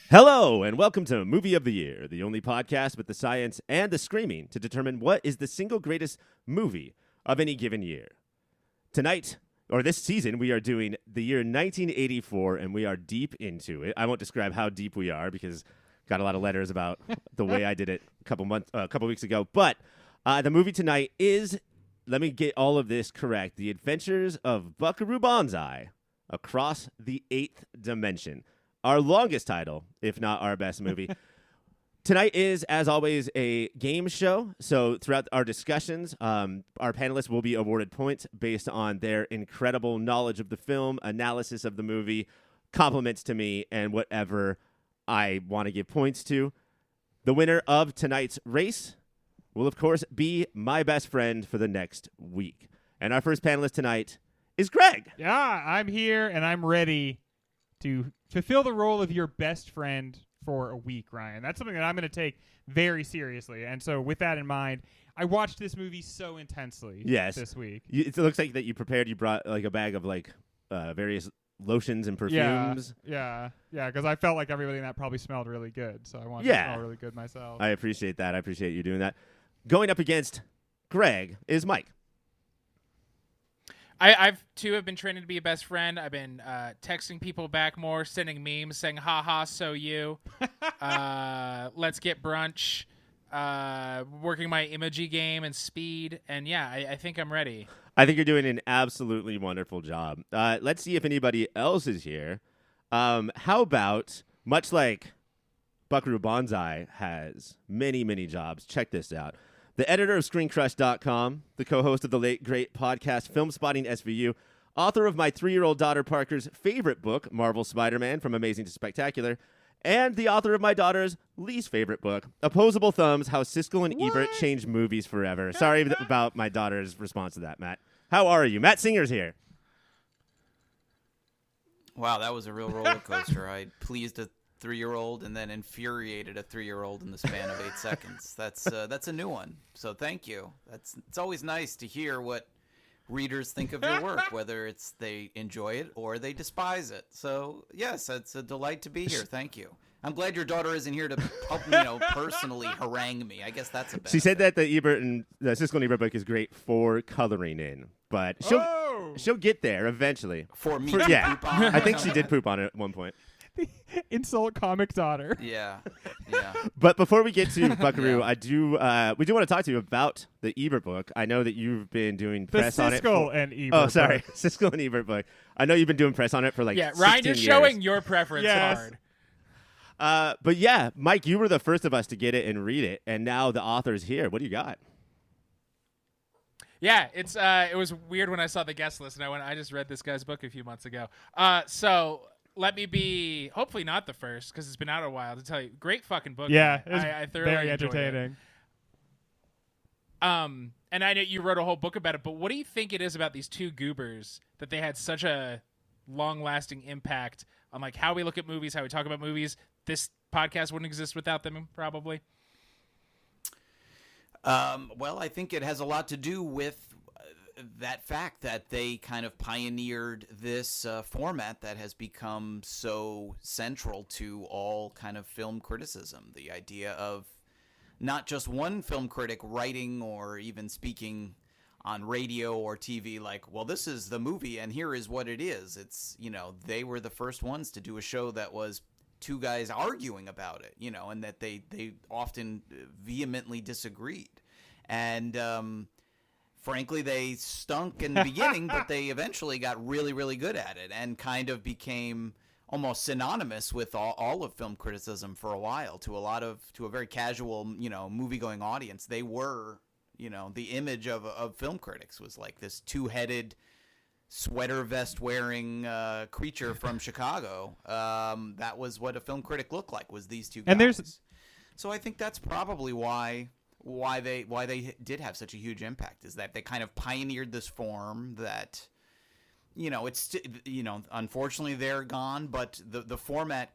Hello, and welcome to Movie of the Year, the only podcast with the science and the screaming to determine what is the single greatest movie of any given year. Tonight, or this season, we are doing the year 1984, and we are deep into it. I won't describe how deep we are because got a lot of letters about the way I did it a couple weeks ago. But the movie tonight is, let me get all of this correct, The Adventures of Buckaroo Banzai Across the Eighth Dimension. Our longest title, if not our best movie. Tonight is, as always, a game show. So throughout our discussions, our panelists will be awarded points based on their incredible knowledge of the film, analysis of the movie, compliments to me, and whatever I want to give points to. The winner of tonight's race will, of course, be my best friend for the next week. And our first panelist tonight is Greg. Yeah, I'm here, and I'm ready to fulfill the role of your best friend for a week, Ryan. That's something that I'm going to take very seriously. And so with that in mind, I watched this movie so intensely this week. It looks like that you prepared. You brought like a bag of like various lotions and perfumes. Yeah, because I felt like everybody in that probably smelled really good. So I wanted to smell really good myself. I appreciate that. I appreciate you doing that. Going up against Greg is Mike. I've too have been training to be a best friend. I've been texting people back more, sending memes, saying "ha ha, so you." Let's get brunch. Working my emoji game and speed, and yeah, I think I'm ready. I think you're doing an absolutely wonderful job. Let's see if anybody else is here. How about, much like Buckaroo Banzai has many, many jobs, check this out. The editor of ScreenCrush.com, the co-host of the late great podcast Film Spotting SVU, author of my 3-year-old daughter Parker's favorite book, Marvel Spider-Man From Amazing to Spectacular, and the author of my daughter's least favorite book, Opposable Thumbs, How Siskel and Ebert Changed Movies Forever. Sorry about my daughter's response to that, Matt. How are you? Matt Singer's here. Wow, that was a real roller coaster. I pleased a 3-year-old and then infuriated a 3-year-old in the span of 8 seconds. That's a new one. So thank you. It's always nice to hear what readers think of your work, whether it's they enjoy it or they despise it. So yes, it's a delight to be here. Thank you. I'm glad your daughter isn't here to help personally harangue me. I guess that's a benefit. She said that the Siskel and Ebert book is great for coloring in, but she'll get there eventually. For me to poop on it. I think she did poop on it at one point. The insult comic daughter. Yeah. But before we get to Buckaroo, we do want to talk to you about the Ebert book. I know that you've been doing press on it. Siskel and Ebert. Oh, sorry, Siskel and Ebert book. I know you've been doing press on it for like 16 Ryan, you're years. showing your preference hard. But yeah, Mike, you were the first of us to get it and read it, and now the author's here. What do you got? Yeah, it was weird when I saw the guest list, and I just read this guy's book a few months ago. So let me be hopefully not the first because it's been out a while to tell you. Great fucking book. Yeah, I thoroughly very enjoyed entertaining. It. And I know you wrote a whole book about it, but what do you think it is about these two goobers that they had such a long-lasting impact on like how we look at movies, how we talk about movies? This podcast wouldn't exist without them, probably. Well, I think it has a lot to do with that fact that they kind of pioneered this format that has become so central to all kind of film criticism. The idea of not just one film critic writing or even speaking on radio or TV like, well, this is the movie and here is what it is. It's, they were the first ones to do a show that was two guys arguing about it, and that they often vehemently disagreed. And frankly, they stunk in the beginning, but they eventually got really, really good at it and kind of became almost synonymous with all of film criticism for a while. To a very casual, movie-going audience, they were, the image of film critics was like this two-headed sweater vest wearing creature from Chicago. That was what a film critic looked like, was these two guys. So I think that's probably why they did have such a huge impact, is that they kind of pioneered this form that, it's, unfortunately they're gone, but the format,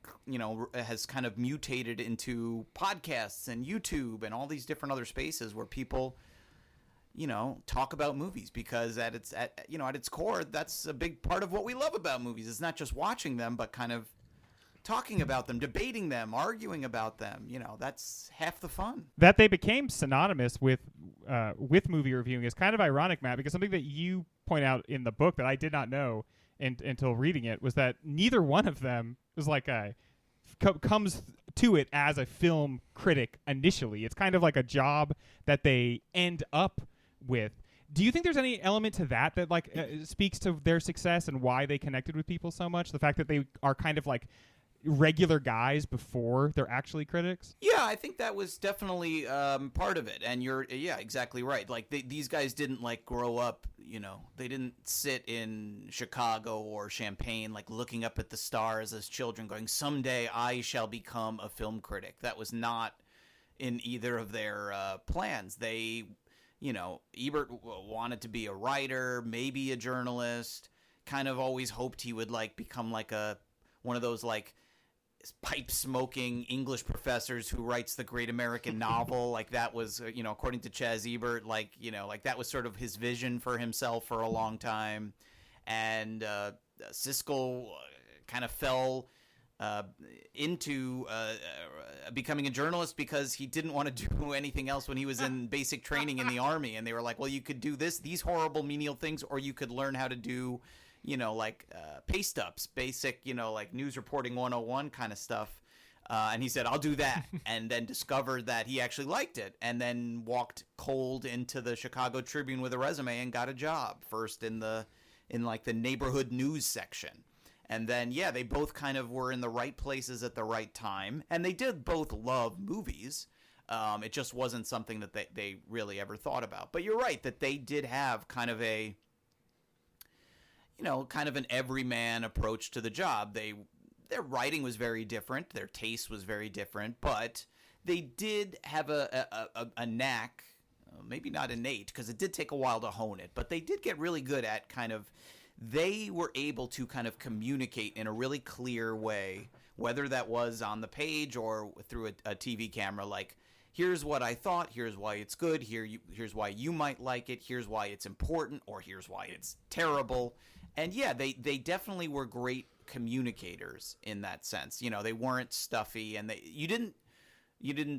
has kind of mutated into podcasts and YouTube and all these different other spaces where people, talk about movies, because at its core, that's a big part of what we love about movies. It's not just watching them, but kind of talking about them, debating them, arguing about them. That's half the fun. That they became synonymous with movie reviewing is kind of ironic, Matt, because something that you point out in the book that I did not know until reading it was that neither one of them is like comes to it as a film critic initially. It's kind of like a job that they end up with. Do you think there's any element to that speaks to their success and why they connected with people so much? The fact that they are kind of like regular guys before they're actually critics? Yeah, I think that was definitely part of it. And you're exactly right. Like these guys didn't grow up, they didn't sit in Chicago or Champaign looking up at the stars as children going, someday I shall become a film critic. That was not in either of their plans. They, Ebert wanted to be a writer, maybe a journalist, kind of always hoped he would become one of those pipe-smoking English professors who writes the great American novel. That was, according to Chaz Ebert, that was sort of his vision for himself for a long time. And Siskel kind of fell into becoming a journalist because he didn't want to do anything else when he was in basic training in the Army. And they were like, well, you could do these horrible menial things, or you could learn how to do pay stubs, basic, news reporting 101 kind of stuff. And he said, I'll do that. And then discovered that he actually liked it, and then walked cold into the Chicago Tribune with a resume and got a job first in the neighborhood news section. And then, they both kind of were in the right places at the right time. And they did both love movies. It just wasn't something that they really ever thought about. But you're right that they did have kind of an everyman approach to the job. Their writing was very different. Their taste was very different. But they did have a knack, maybe not innate, because it did take a while to hone it. But they did get really good at they were able to kind of communicate in a really clear way, whether that was on the page or through a TV camera, here's what I thought, here's why it's good, here's why you might like it, here's why it's important, or here's why it's terrible. And they definitely were great communicators in that sense. They weren't stuffy, and you didn't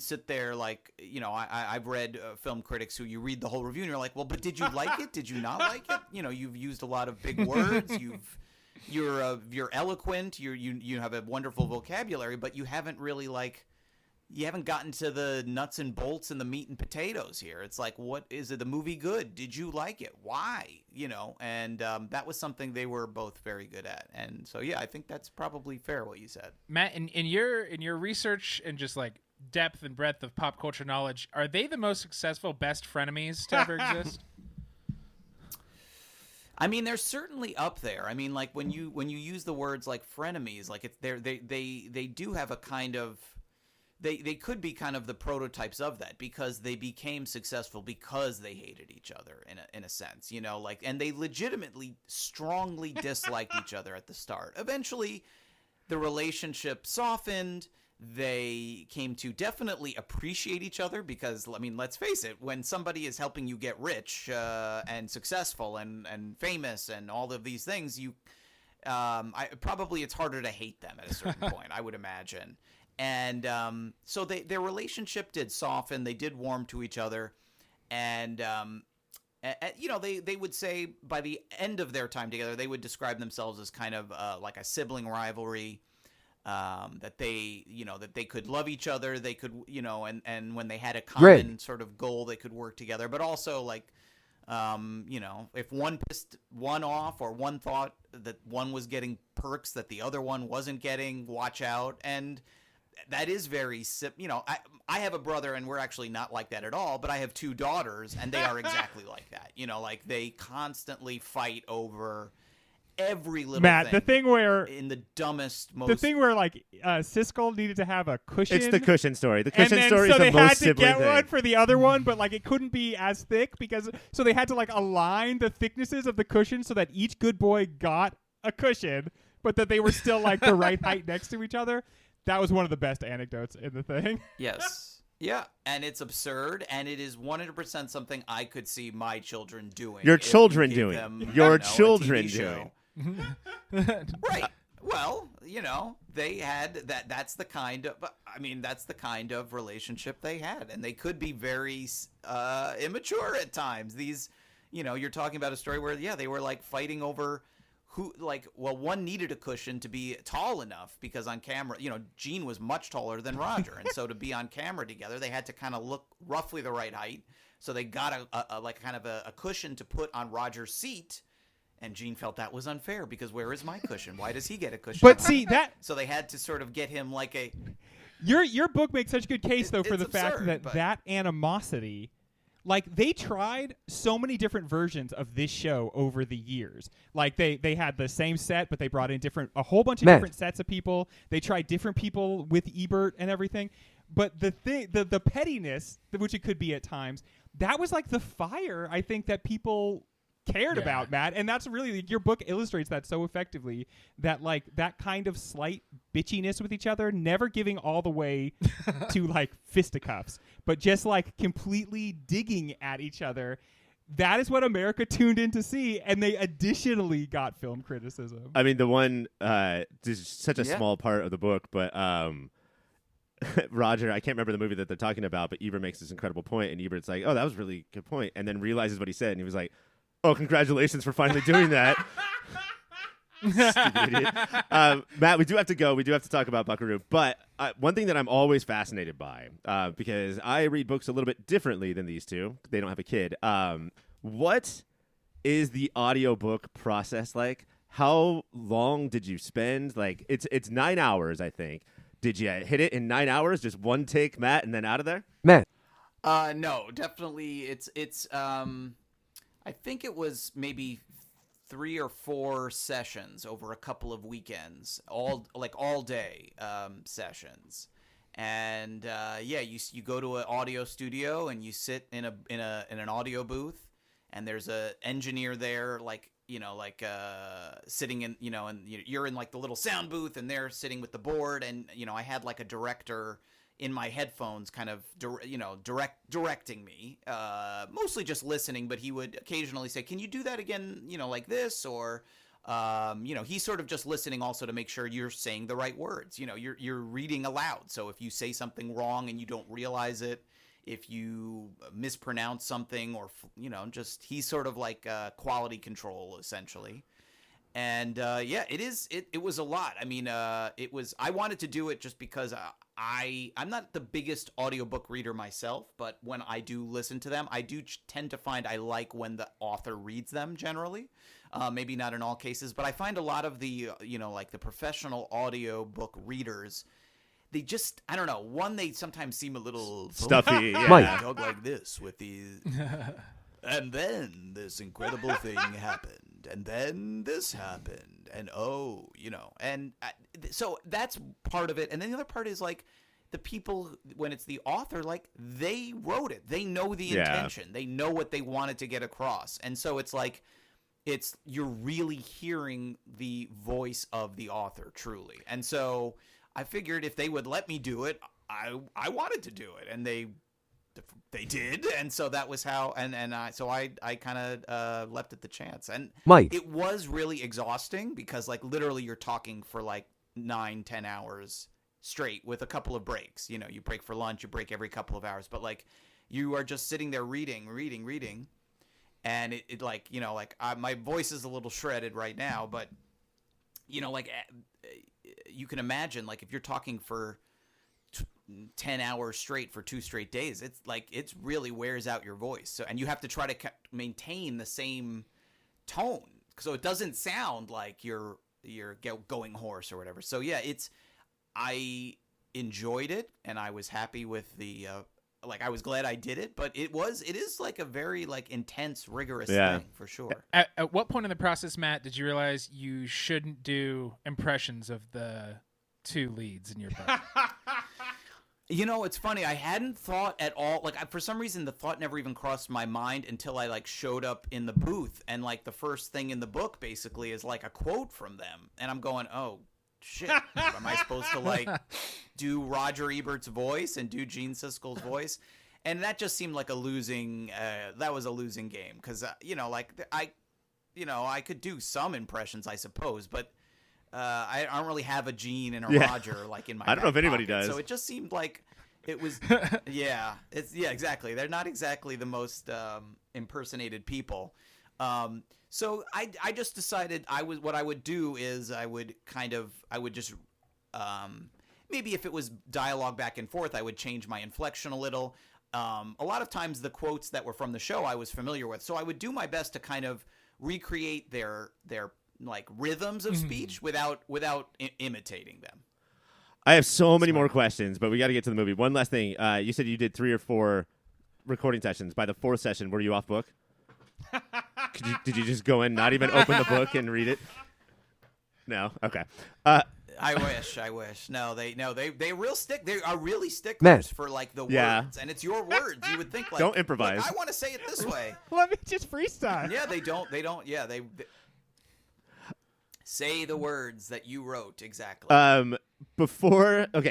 sit there I've read film critics who you read the whole review and you're like, well, but did you like it? Did you not like it? You've used a lot of big words. You're eloquent. You have a wonderful vocabulary, but you haven't really you haven't gotten to the nuts and bolts and the meat and potatoes here. It's what is it? The movie good? Did you like it? Why? And that was something they were both very good at. And so, I think that's probably fair what you said. Matt, in your research and just depth and breadth of pop culture knowledge, are they the most successful best frenemies to ever exist? I mean, they're certainly up there. I mean, when you use the words frenemies, they do have a kind of they could be kind of the prototypes of that, because they became successful because they hated each other in a sense, and they legitimately strongly disliked each other at the start. Eventually, the relationship softened. They came to definitely appreciate each other because, let's face it, when somebody is helping you get rich and successful and famous and all of these things, probably it's harder to hate them at a certain point, I would imagine. And so their relationship did soften. They did warm to each other. And, they would say by the end of their time together, they would describe themselves as kind of like a sibling rivalry. That they could love each other, they could, and when they had a common sort of goal, they could work together. But also, if one pissed one off or one thought that one was getting perks that the other one wasn't getting, watch out. And that is very, I have a brother, and we're actually not like that at all, but I have two daughters, and they are exactly like that. They constantly fight over every little Matt, thing. the thing where in the dumbest, most the thing where Siskel needed to have a cushion. It's the cushion story. The cushion and then, story so is the they most had to sibling get thing. one for the other one, but it couldn't be as thick so they had to align the thicknesses of the cushion so that each good boy got a cushion, but that they were still the right height next to each other. That was one of the best anecdotes in the thing. Yes. Yeah, and it's absurd, and it is 100% something I could see my children doing. Your children doing. Them, Your a children TV show. doing. Right. Well, they had that. That's the kind of. That's the kind of relationship they had, and they could be very immature at times. These, you're talking about a story where they were like fighting over who. One needed a cushion to be tall enough because on camera, Gene was much taller than Roger, and so to be on camera together, they had to kind of look roughly the right height. So they got a cushion to put on Roger's seat. And Gene felt that was unfair because where is my cushion? Why does he get a cushion? But see that. So they had to sort of get him like a. Your book makes such a good case though for the absurd, fact that animosity, like they tried so many different versions of this show over the years. Like they had the same set, but they brought in a whole bunch of different sets of people. They tried different people with Ebert and everything. But the pettiness, which it could be at times, that was like the fire I think that people cared about, Matt, and that's really your book illustrates that so effectively, that like that kind of slight bitchiness with each other, never giving all the way to like fisticuffs, but just like completely digging at each other. That is what America tuned in to see, and they additionally got film criticism. I mean, the one this is such a small part of the book, but Roger, I can't remember the movie that they're talking about, but Ebert makes this incredible point, and Ebert's like, "Oh, that was a really good point," and then realizes what he said, and he was like, "Oh, congratulations for finally doing that." Stupid idiot. Matt, we do have to go. We do have to talk about Buckaroo. But one thing that I'm always fascinated by, because I read books a little bit differently than these two. They don't have a kid. What is the audiobook process like? How long did you spend? Like, it's 9 hours, I think. Did you hit it in 9 hours? Just one take, Matt, and then out of there? Matt. No, definitely. It's I think it was maybe 3 or 4 sessions over a couple of weekends, all day sessions, and you go to an audio studio and you sit in an audio booth, and there's a engineer there, sitting in, and you're in like the little sound booth, and they're sitting with the board, and I had like a director in my headphones kind of directing me, mostly just listening, but he would occasionally say, "Can you do that again, like this?" Or he's sort of just listening also to make sure you're saying the right words. You're reading aloud, so if you say something wrong and you don't realize it, if you mispronounce something, or he's sort of like quality control essentially. And it was a lot. I mean, I wanted to do it just because I'm not the biggest audiobook reader myself, but when I do listen to them, I do tend to find I like when the author reads them generally. Maybe not in all cases, but I find a lot of the, like the professional audiobook readers, they just, I don't know, one, they sometimes seem a little stuffy. Yeah. Mike. Talk like this with these. And then this incredible thing happened. And then this happened, and so that's part of it. And then the other part is like the people, when it's the author, like they wrote it, they know the intention, they know what they wanted to get across, and so it's like you're really hearing the voice of the author truly. And so I figured if they would let me do it, I wanted to do it, and they did, and so that was how, and I kind of left it the chance, and Mike. It was really exhausting because like literally you're talking for like 9-10 hours straight with a couple of breaks. You break for lunch, you break every couple of hours, but like you are just sitting there reading, and it like my voice is a little shredded right now, but you can imagine like if you're talking for 10 hours straight for 2 straight days, it's really wears out your voice. So, and you have to try to maintain the same tone so it doesn't sound like you're going hoarse or whatever. So yeah, I enjoyed it, and I was happy with the I was glad I did it, but it is like a very like intense, rigorous thing for sure. At what point in the process, Matt, did you realize you shouldn't do impressions of the 2 leads in your book? It's funny. I hadn't thought at all. Like, for some reason, the thought never even crossed my mind until I like showed up in the booth, and like the first thing in the book basically is like a quote from them, and I'm going, "Oh shit, am I supposed to like do Roger Ebert's voice and do Gene Siskel's voice?" And that just seemed like a losing. That was a losing game because I could do some impressions, I suppose, but I don't really have a Gene and a Yeah. Roger like in my. I don't know if back anybody pocket, does. So it just seemed like it was. Exactly. They're not exactly the most impersonated people. So I just decided what I would do is I would just maybe if it was dialogue back and forth, I would change my inflection a little. A lot of times the quotes that were from the show I was familiar with, so I would do my best to kind of recreate their like rhythms of speech without imitating them. I have so many more questions, but we got to get to the movie. One last thing. You said you did 3 or 4 recording sessions. By the 4th session, were you off book? Did you just go in, not even open the book and read it? No. Okay. I wish. No, they are really sticklers for like the words, and it's your words. You would think like, don't improvise. I want to say it this way. Let me just freestyle. Yeah, they don't. Yeah, they say the words that you wrote exactly.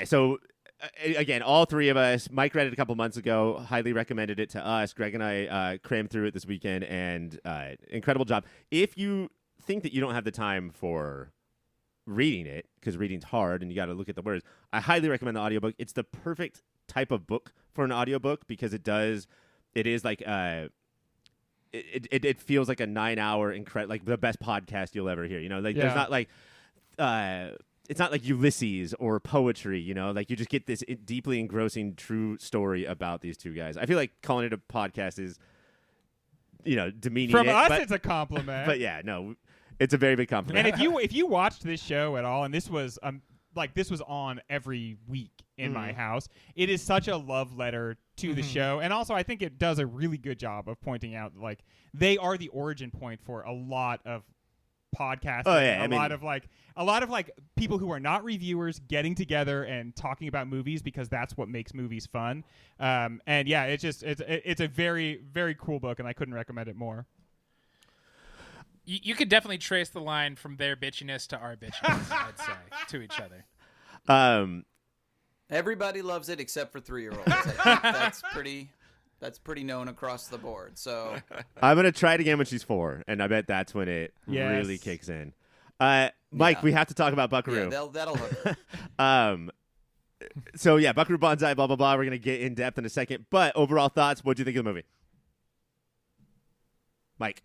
So again, all 3 of us. Mike read it a couple months ago. Highly recommended it to us. Greg and I crammed through it this weekend, and incredible job. If you think that you don't have the time for reading it, because reading's hard and you got to look at the words, I highly recommend the audiobook. It's the perfect type of book for an audiobook because it is like it feels like a 9-hour like the best podcast you'll ever hear. You know, like there's not like it's not like Ulysses or poetry, you know, like you just get this deeply engrossing true story about these 2 guys. I feel like calling it a podcast is, you know, demeaning From it, us, but, it's a compliment. but yeah, no, it's a very big compliment. And if you watched this show at all, and this was this was on every week in my house, it is such a love letter to the show. And also I think it does a really good job of pointing out like they are the origin point for a lot of podcasts. A lot of people who are not reviewers getting together and talking about movies because that's what makes movies fun. And yeah, it's a very, very cool book, and I couldn't recommend it more. You could definitely trace the line from their bitchiness to our bitchiness, I'd say, to each other. Everybody loves it except for 3-year-olds. I think that's pretty known across the board. So I'm gonna try it again when she's 4, and I bet that's when it really kicks in. Mike, we have to talk about Buckaroo. Yeah, that'll hook. So yeah, Buckaroo Banzai, blah blah blah. We're gonna get in depth in a second, but overall thoughts. What do you think of the movie, Mike?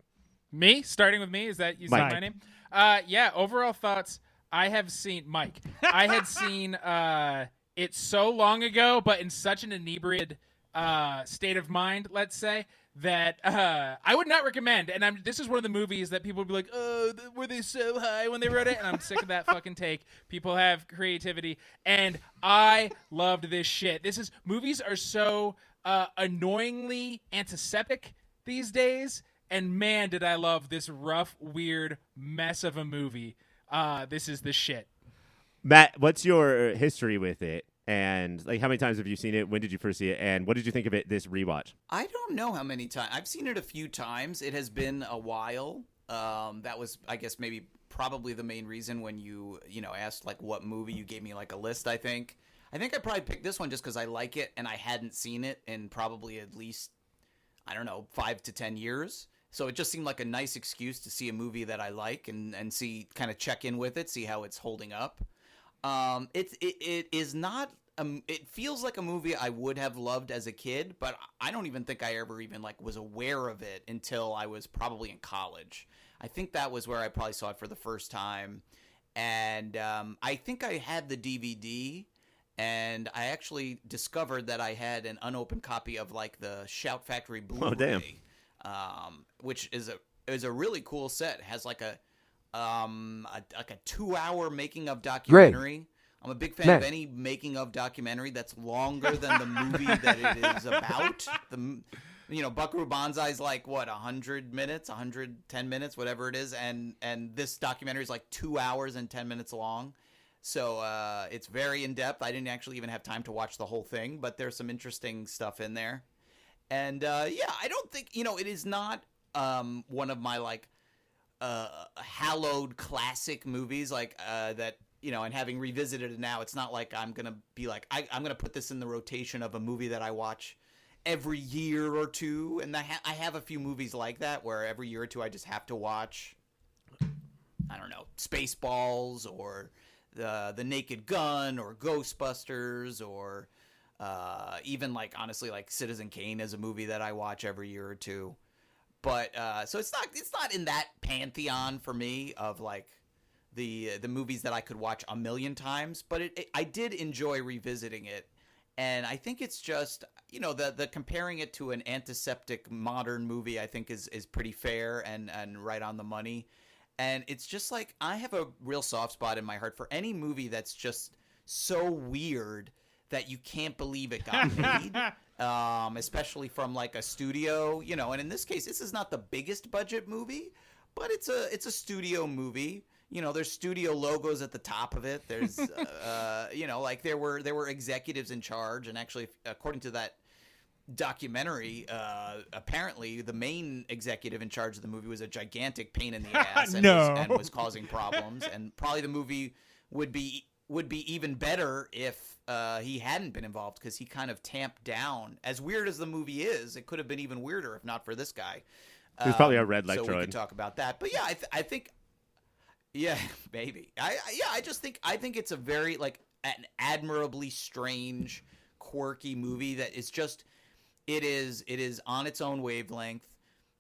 Me? Starting with me? Is that you said my name? Yeah, overall thoughts. I have seen Mike. I had seen it so long ago, but in such an inebriated state of mind, let's say, that I would not recommend. And this is one of the movies that people would be like, oh, were they so high when they wrote it? And I'm sick of that fucking take. People have creativity. And I loved this shit. Movies are so annoyingly antiseptic these days. And man, did I love this rough, weird mess of a movie. This is the shit. Matt, what's your history with it? And like, how many times have you seen it? When did you first see it? And what did you think of it this rewatch? I don't know how many times. I've seen it a few times. It has been a while. That was, I guess, probably the main reason when you asked like what movie, you gave me like a list. I think I probably picked this one just because I like it and I hadn't seen it in probably at least, I don't know, 5 to 10 years. So it just seemed like a nice excuse to see a movie that I like and see, kind of check in with it, see how it's holding up. It is not. It feels like a movie I would have loved as a kid, but I don't even think I ever even like was aware of it until I was probably in college. I think that was where I probably saw it for the first time, and I think I had the DVD, and I actually discovered that I had an unopened copy of like the Shout Factory Blu-ray, which is a really cool set. It has like a 2-hour making of documentary. Great. I'm a big fan of any making of documentary that's longer than the movie that it is about. Buckaroo Banzai is like 100 minutes, 110 minutes, whatever it is, and this documentary is like 2 hours and 10 minutes long. So it's very in depth. I didn't actually even have time to watch the whole thing, but there's some interesting stuff in there. And I don't think it is not one of my like hallowed classic movies like that. And having revisited it now, it's not like I'm going to be like, I'm going to put this in the rotation of a movie that I watch every year or two. And I have a few movies like that where every year or two I just have to watch. I don't know, Spaceballs or the Naked Gun or Ghostbusters or even like honestly like Citizen Kane is a movie that I watch every year or two. But so it's not in that pantheon for me of like the movies that I could watch a million times. But I did enjoy revisiting it, and I think it's just the comparing it to an antiseptic modern movie I think is pretty fair and right on the money. And it's just like I have a real soft spot in my heart for any movie that's just so weird that you can't believe it got made, especially from like a studio, and in this case, this is not the biggest budget movie, but it's a studio movie. There's studio logos at the top of it. There's, like there were executives in charge, and actually, according to that documentary, apparently the main executive in charge of the movie was a gigantic pain in the ass and was causing problems, and probably the movie would be even better if he hadn't been involved, because he kind of tamped down. As weird as the movie is, it could have been even weirder if not for this guy. He's probably a red light so droid. we could talk about that. But yeah, I think, yeah, maybe. I think it's a very like an admirably strange, quirky movie that is just it is on its own wavelength.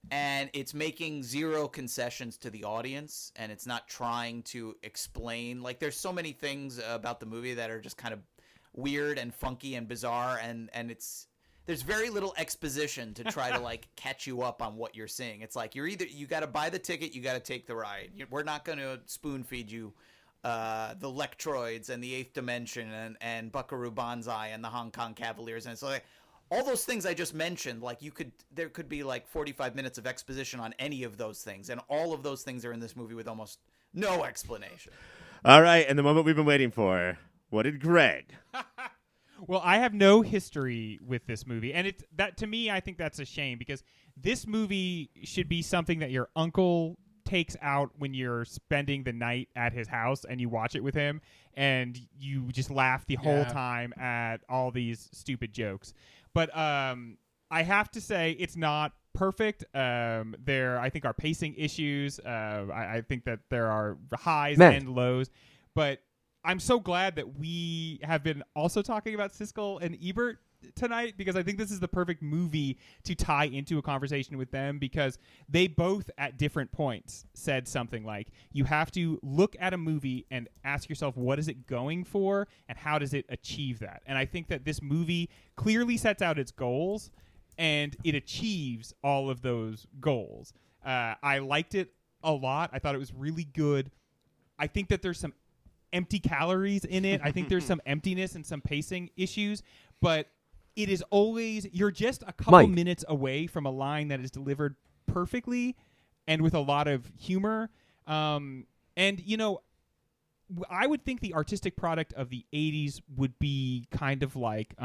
And it's making zero concessions to the audience, and it's not trying to explain. Like, there's so many things about the movie that are just kind of weird and funky and bizarre, and there's very little exposition to try to like catch you up on what you're seeing. It's like you got to buy the ticket, you got to take the ride. We're not going to spoon feed you the Lectroids and the Eighth Dimension and Buckaroo Banzai and the Hong Kong Cavaliers, and it's like all those things I just mentioned, like there could be like 45 minutes of exposition on any of those things, and all of those things are in this movie with almost no explanation. All right, and the moment we've been waiting for. What did Greg? Well, I have no history with this movie, and to me, I think that's a shame, because this movie should be something that your uncle takes out when you're spending the night at his house and you watch it with him, and you just laugh the whole time at all these stupid jokes. But I have to say it's not perfect. There, I think, are pacing issues. I think that there are highs and lows. But I'm so glad that we have been also talking about Siskel and Ebert tonight, because I think this is the perfect movie to tie into a conversation with them, because they both at different points said something like, you have to look at a movie and ask yourself, what is it going for and how does it achieve that? And I think that this movie clearly sets out its goals and it achieves all of those goals. I liked it a lot. I thought it was really good. I think that there's some empty calories in it. I think there's some emptiness and some pacing issues, but it is always, you're just a couple minutes away from a line that is delivered perfectly and with a lot of humor. And, I would think the artistic product of the 80s would be kind of like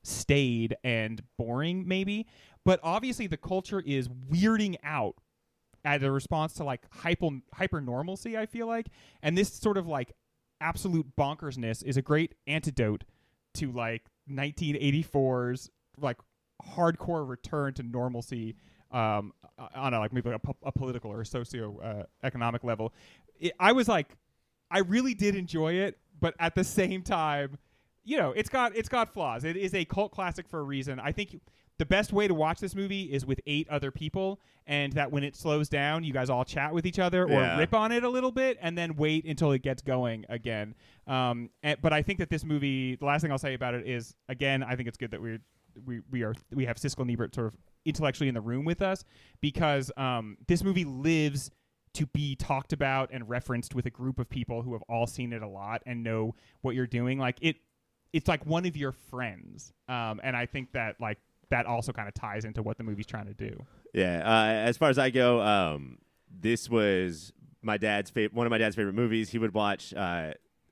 staid and boring, maybe. But obviously the culture is weirding out as a response to like hyper normalcy, I feel like. And this sort of like absolute bonkersness is a great antidote to like 1984's like hardcore return to normalcy on a like maybe a political or socio-economic level. I really did enjoy it, but at the same time, it's got flaws. It is a cult classic for a reason. I think the best way to watch this movie is with 8 other people, and that when it slows down, you guys all chat with each other or rip on it a little bit, and then wait until it gets going again. But I think that this movie, the last thing I'll say about it is, again, I think it's good that we have Siskel and Ebert sort of intellectually in the room with us, because this movie lives to be talked about and referenced with a group of people who have all seen it a lot and know what you're doing. Like it's like one of your friends, and I think that like that also kind of ties into what the movie's trying to do. Yeah, as far as I go, this was one of my dad's favorite movies. He would watch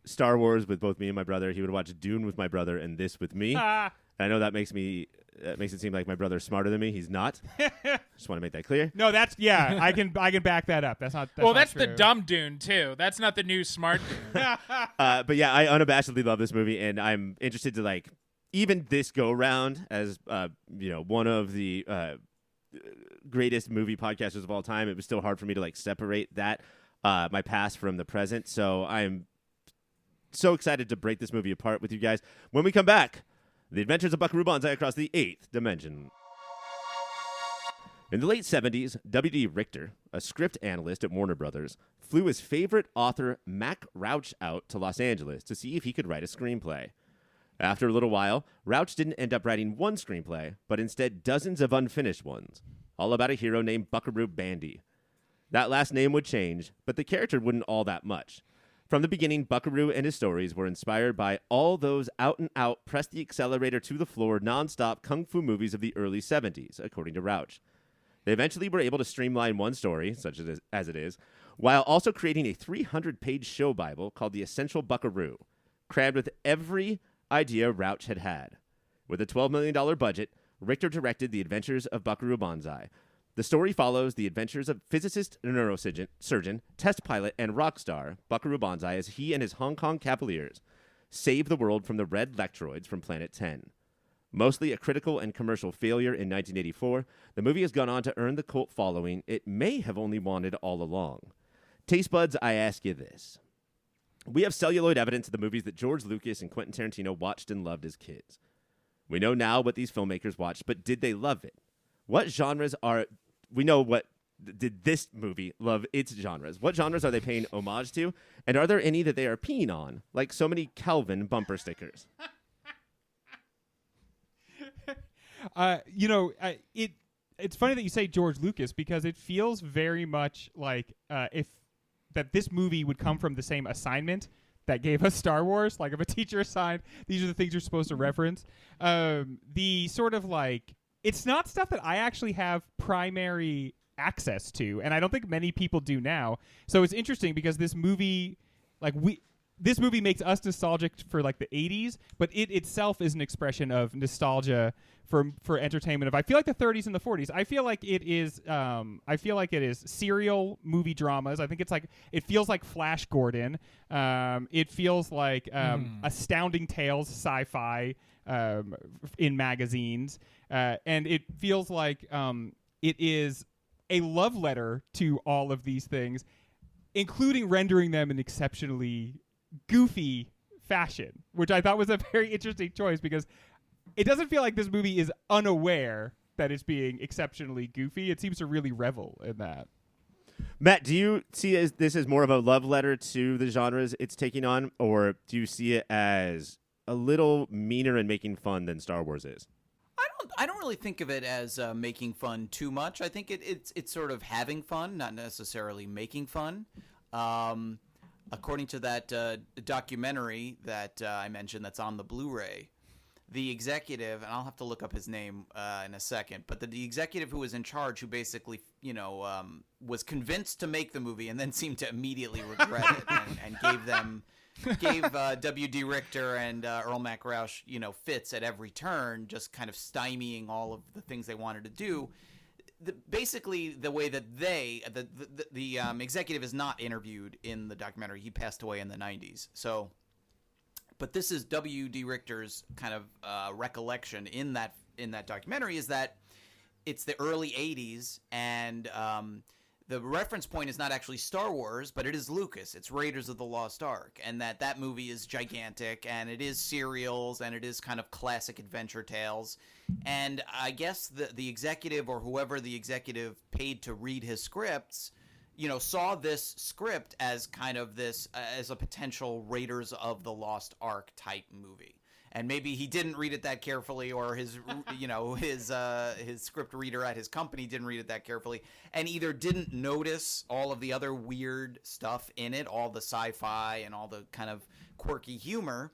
Star Wars with both me and my brother. He would watch Dune with my brother, and this with me. I know that makes it seem like my brother's smarter than me. He's not. Just want to make that clear. No, I can back that up. That's not the true. dumb Dune too. That's not the new smart Dune. But yeah, I unabashedly love this movie, and I'm interested to like even this go round as one of the greatest movie podcasters of all time. It was still hard for me to like separate that my past from the present. So I'm so excited to break this movie apart with you guys. When we come back, the adventures of Buckaroo Banzai across the 8th dimension. In the late 70s, W.D. Richter, a script analyst at Warner Brothers, flew his favorite author, Mac Rauch, out to Los Angeles to see if he could write a screenplay. After a little while, Rauch didn't end up writing one screenplay, but instead dozens of unfinished ones, all about a hero named Buckaroo Banzai. That last name would change, but the character wouldn't all that much. From the beginning, Buckaroo and his stories were inspired by all those out-and-out, press the accelerator to the floor, non-stop kung fu movies of the early 70s, according to Rauch. They eventually were able to streamline one story, such as it is, while also creating a 300-page show Bible called The Essential Buckaroo, crammed with every idea Rauch had had. With a $12 million budget, Richter directed The Adventures of Buckaroo Banzai. The story follows the adventures of physicist, neurosurgeon, test pilot, and rock star Buckaroo Banzai as he and his Hong Kong Cavaliers save the world from the red lectroids from Planet 10. Mostly a critical and commercial failure in 1984, the movie has gone on to earn the cult following it may have only wanted all along. Taste buds, I ask you this. We have celluloid evidence of the movies that George Lucas and Quentin Tarantino watched and loved as kids. We know now what these filmmakers watched, but did they love it? What genres are... We know what... Did this movie love its genres? What genres are they paying homage to? And are there any that they are peeing on, like so many Calvin bumper stickers? It's funny that you say George Lucas because it feels very much like if this movie would come from the same assignment that gave us Star Wars. Like if a teacher assigned, these are the things you're supposed to reference. The sort of like, it's not stuff that I actually have primary access to, and I don't think many people do now. So it's interesting because this movie, this movie makes us nostalgic for like the 80s, but it itself is an expression of nostalgia for entertainment. I feel like the 30s and the 40s. I feel like it is. I feel like it is serial movie dramas. I think it feels like Flash Gordon. It feels like Astounding Tales sci-fi in magazines, and it feels like it is a love letter to all of these things, including rendering them in exceptionally goofy fashion, which I thought was a very interesting choice because it doesn't feel like this movie is unaware that it's being exceptionally goofy. It seems to really revel in that. Matt, do you see this as more of a love letter to the genres it's taking on, or do you see it as a little meaner and making fun than Star Wars is? I don't really think of it as making fun too much. I think it's sort of having fun, not necessarily making fun. According to that documentary that I mentioned that's on the Blu-ray, the executive, and I'll have to look up his name in a second, but the executive who was in charge, who basically, was convinced to make the movie and then seemed to immediately regret it and gave W.D. Richter and Earl Mac Rauch, fits at every turn, just kind of stymieing all of the things they wanted to do. Basically, the way that the executive is not interviewed in the documentary. He passed away in the 90s. So, but this is W.D. Richter's kind of recollection in that documentary, is that it's the early 80s, and the reference point is not actually Star Wars, but it is Lucas. It's Raiders of the Lost Ark, and that movie is gigantic, and it is serials, and it is kind of classic adventure tales. And I guess the executive, or whoever the executive paid to read his scripts, saw this script as kind of this as a potential Raiders of the Lost Ark type movie. And maybe he didn't read it that carefully, or his script reader at his company didn't read it that carefully, and either didn't notice all of the other weird stuff in it, all the sci-fi and all the kind of quirky humor,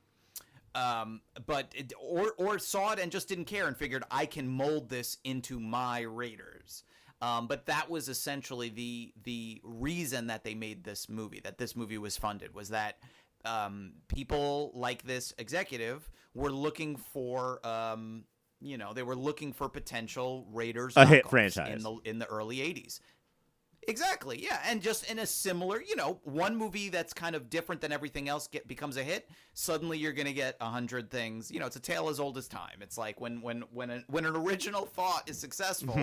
or saw it and just didn't care and figured, I can mold this into my Raiders. But that was essentially the reason that they made this movie, that this movie was funded, was that people like this executive were looking for, they were looking for potential Raiders a hit franchise in the early 80s. Exactly, yeah, and just in a similar, one movie that's kind of different than everything else becomes a hit. Suddenly, you're going to get 100 things. It's a tale as old as time. It's like when an original thought is successful,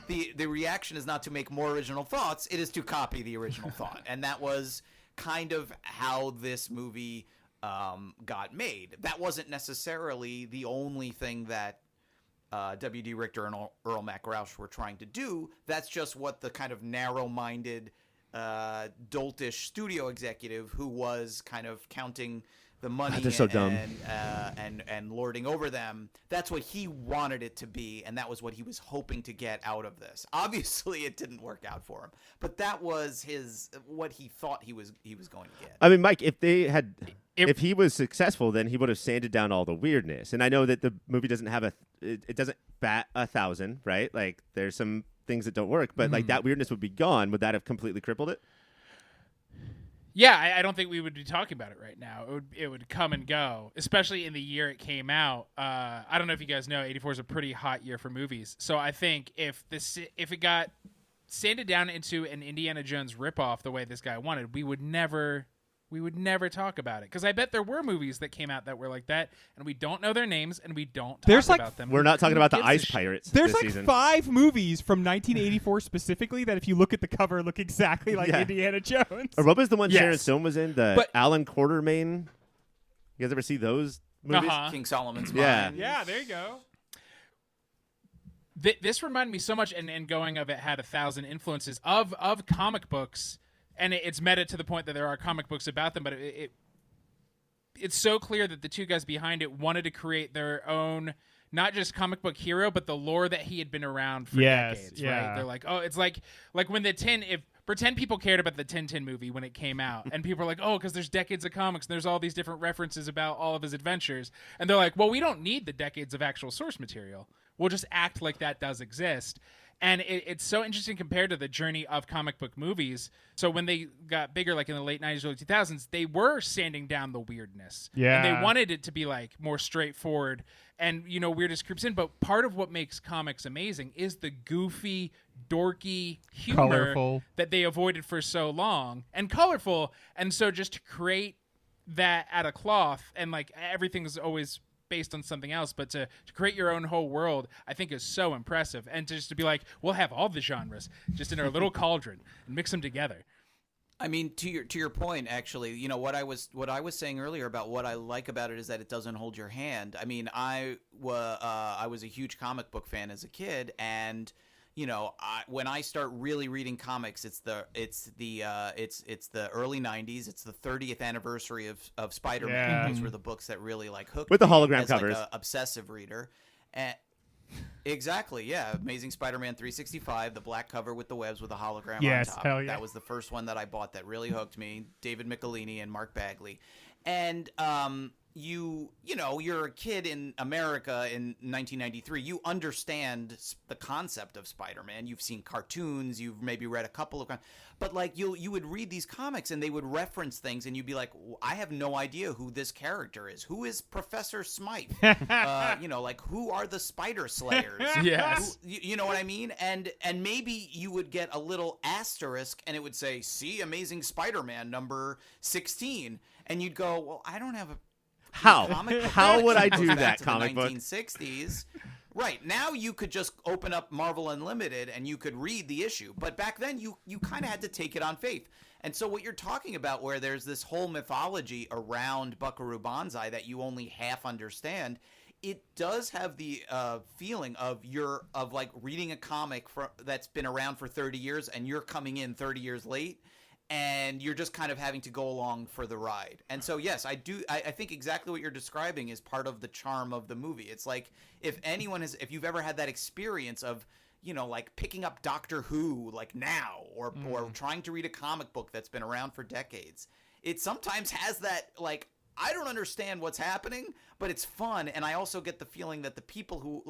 the reaction is not to make more original thoughts, it is to copy the original thought. And that was kind of how this movie got made. That wasn't necessarily the only thing that W.D. Richter and Earl Mac Roush were trying to do. That's just what the kind of narrow-minded, doltish studio executive who was kind of counting the money they're so dumb. and lording over them. That's what he wanted it to be, and that was what he was hoping to get out of this. Obviously, it didn't work out for him, but that was what he thought he was going to get. I mean, Mike, if he was successful, then he would have sanded down all the weirdness. And I know that the movie doesn't have it doesn't bat 1,000, right? Like there's some things that don't work, but like that weirdness would be gone. Would that have completely crippled it? Yeah, I don't think we would be talking about it right now. It would come and go, especially in the year it came out. I don't know if you guys know, 84 is a pretty hot year for movies. So I think if it got sanded down into an Indiana Jones ripoff the way this guy wanted, we would never talk about it. Because I bet there were movies that came out that were like that, and we don't know their names, and we don't talk about them. We're not talking about the Who gives a Ice shit? Pirates There's this like season. 5 movies from 1984 specifically that if you look at the cover look exactly like Yeah. Indiana Jones. Or what was the one Sharon Yes. Stone was in? The But- Alan Quartermain? You guys ever see those movies? Uh-huh. King Solomon's Yeah. Mine. Yeah, there you go. This reminded me so much, and going of it had 1,000 influences of comic books, and it's meta to the point that there are comic books about them, but it's so clear that the two guys behind it wanted to create their own, not just comic book hero, but the lore that he had been around for decades, yeah. right? They're like, oh, it's like when pretend people cared about the Tintin movie when it came out, and people are like, oh, because there's decades of comics, and there's all these different references about all of his adventures, and they're like, well, we don't need the decades of actual source material. We'll just act like that does exist. And it's so interesting compared to the journey of comic book movies. So when they got bigger, like in the late 90s, early 2000s, they were sanding down the weirdness. Yeah. And they wanted it to be like more straightforward and, weirdness creeps in. But part of what makes comics amazing is the goofy, dorky humor Colorful. that they avoided for so long, and colorful. And so just to create that out of cloth, and like everything's always based on something else, but to create your own whole world, I think is so impressive. And just to be like, we'll have all the genres just in our little cauldron and mix them together. I mean, to your point, actually, what I was saying earlier about what I like about it is that it doesn't hold your hand. I mean, I was a huge comic book fan as a kid, and when I start really reading comics, it's the early 90s. It's the 30th anniversary of Spider-Man. Yeah. Those were the books that really like hooked With the me hologram as covers. like a obsessive reader. And exactly, yeah. Amazing Spider-Man 365, the black cover with the webs with a hologram Yes, on top. hell yeah. That was the first one that I bought that really hooked me. David Michelini and Mark Bagley. And you're a kid in America in 1993. You understand the concept of Spider-Man. You've seen cartoons. You've maybe read a couple of, but like you would read these comics and they would reference things, and you'd be like, I have no idea who this character is. Who is Professor Smythe? Like who are the Spider Slayers? Yes. You know what I mean? And maybe you would get a little asterisk and it would say, see Amazing Spider-Man number 16. And you'd go, well, I don't have a comic book. How would I Goes do back that to comic the book? 1960s. Right. Now you could just open up Marvel Unlimited and you could read the issue. But back then you kind of had to take it on faith. And so what you're talking about, where there's this whole mythology around Buckaroo Banzai that you only half understand, it does have the feeling of like reading a comic that's been around for 30 years and you're coming in 30 years late. And you're just kind of having to go along for the ride. And so, yes, I think exactly what you're describing is part of the charm of the movie. It's like if you've ever had that experience of, like picking up Doctor Who, like now, or trying to read a comic book that's been around for decades, it sometimes has that, like, I don't understand what's happening, but it's fun. And I also get the feeling that the people who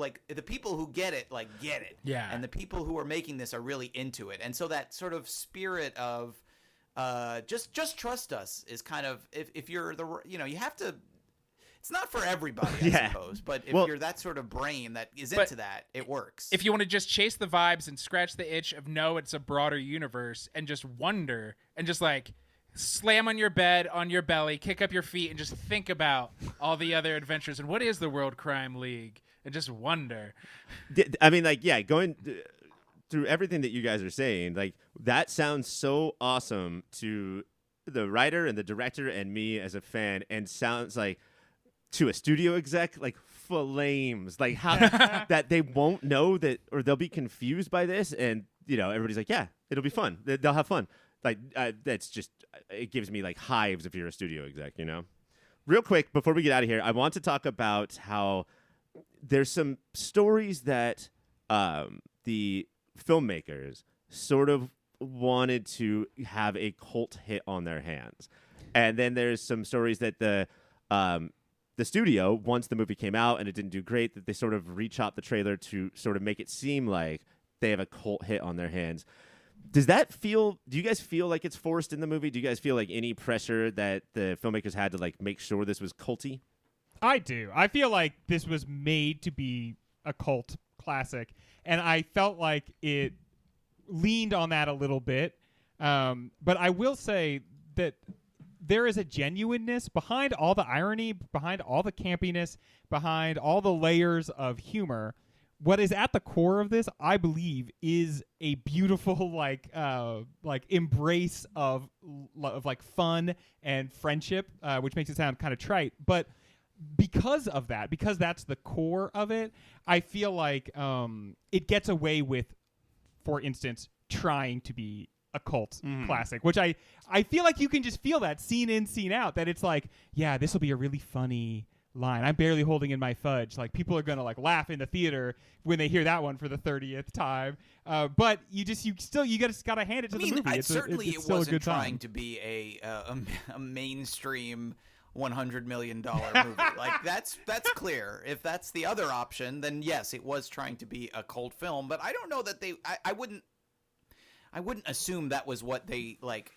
get it, like, get it. Yeah. And the people who are making this are really into it. And so that sort of spirit of, just trust us is kind of, if you're you have to, it's not for everybody, I suppose, but if you're that sort of brain that is into that, it works. If you want to just chase the vibes and scratch the itch of it's a broader universe, and just wonder and just like slam on your bed, on your belly, kick up your feet, and just think about all the other adventures and what is the World Crime League, and just wonder. I mean, like, yeah, going through everything that you guys are saying, like that sounds so awesome to the writer and the director and me as a fan, and sounds like to a studio exec like flames, like how that they won't know that, or they'll be confused by this, and everybody's like, yeah, it'll be fun, they'll have fun. Like that's just, it gives me like hives if you're a studio exec. Real quick before we get out of here, I want to talk about how there's some stories that the filmmakers sort of wanted to have a cult hit on their hands, and then there's some stories that the studio, once the movie came out and it didn't do great, that they sort of rechopped the trailer to sort of make it seem like they have a cult hit on their hands. Do you guys feel like it's forced in the movie? Do you guys feel like any pressure that the filmmakers had to like make sure this was culty? I do. I feel like this was made to be a cult classic, and I felt like it leaned on that a little bit. But I will say that there is a genuineness behind all the irony, behind all the campiness, behind all the layers of humor. What is at the core of this, I believe, is a beautiful like embrace of like fun and friendship, which makes it sound kind of trite, but because of that, because that's the core of it, I feel like it gets away with, for instance, trying to be a cult classic, which I feel like you can just feel that scene in, scene out, that it's like, yeah, this will be a really funny line. I'm barely holding in my fudge. Like, people are gonna like laugh in the theater when they hear that one for the 30th time. But you just gotta hand it to the movie. It wasn't trying to be a mainstream $100 million movie. Like that's clear. If that's the other option, then yes, it was trying to be a cult film. But I don't know that I wouldn't assume that was what they like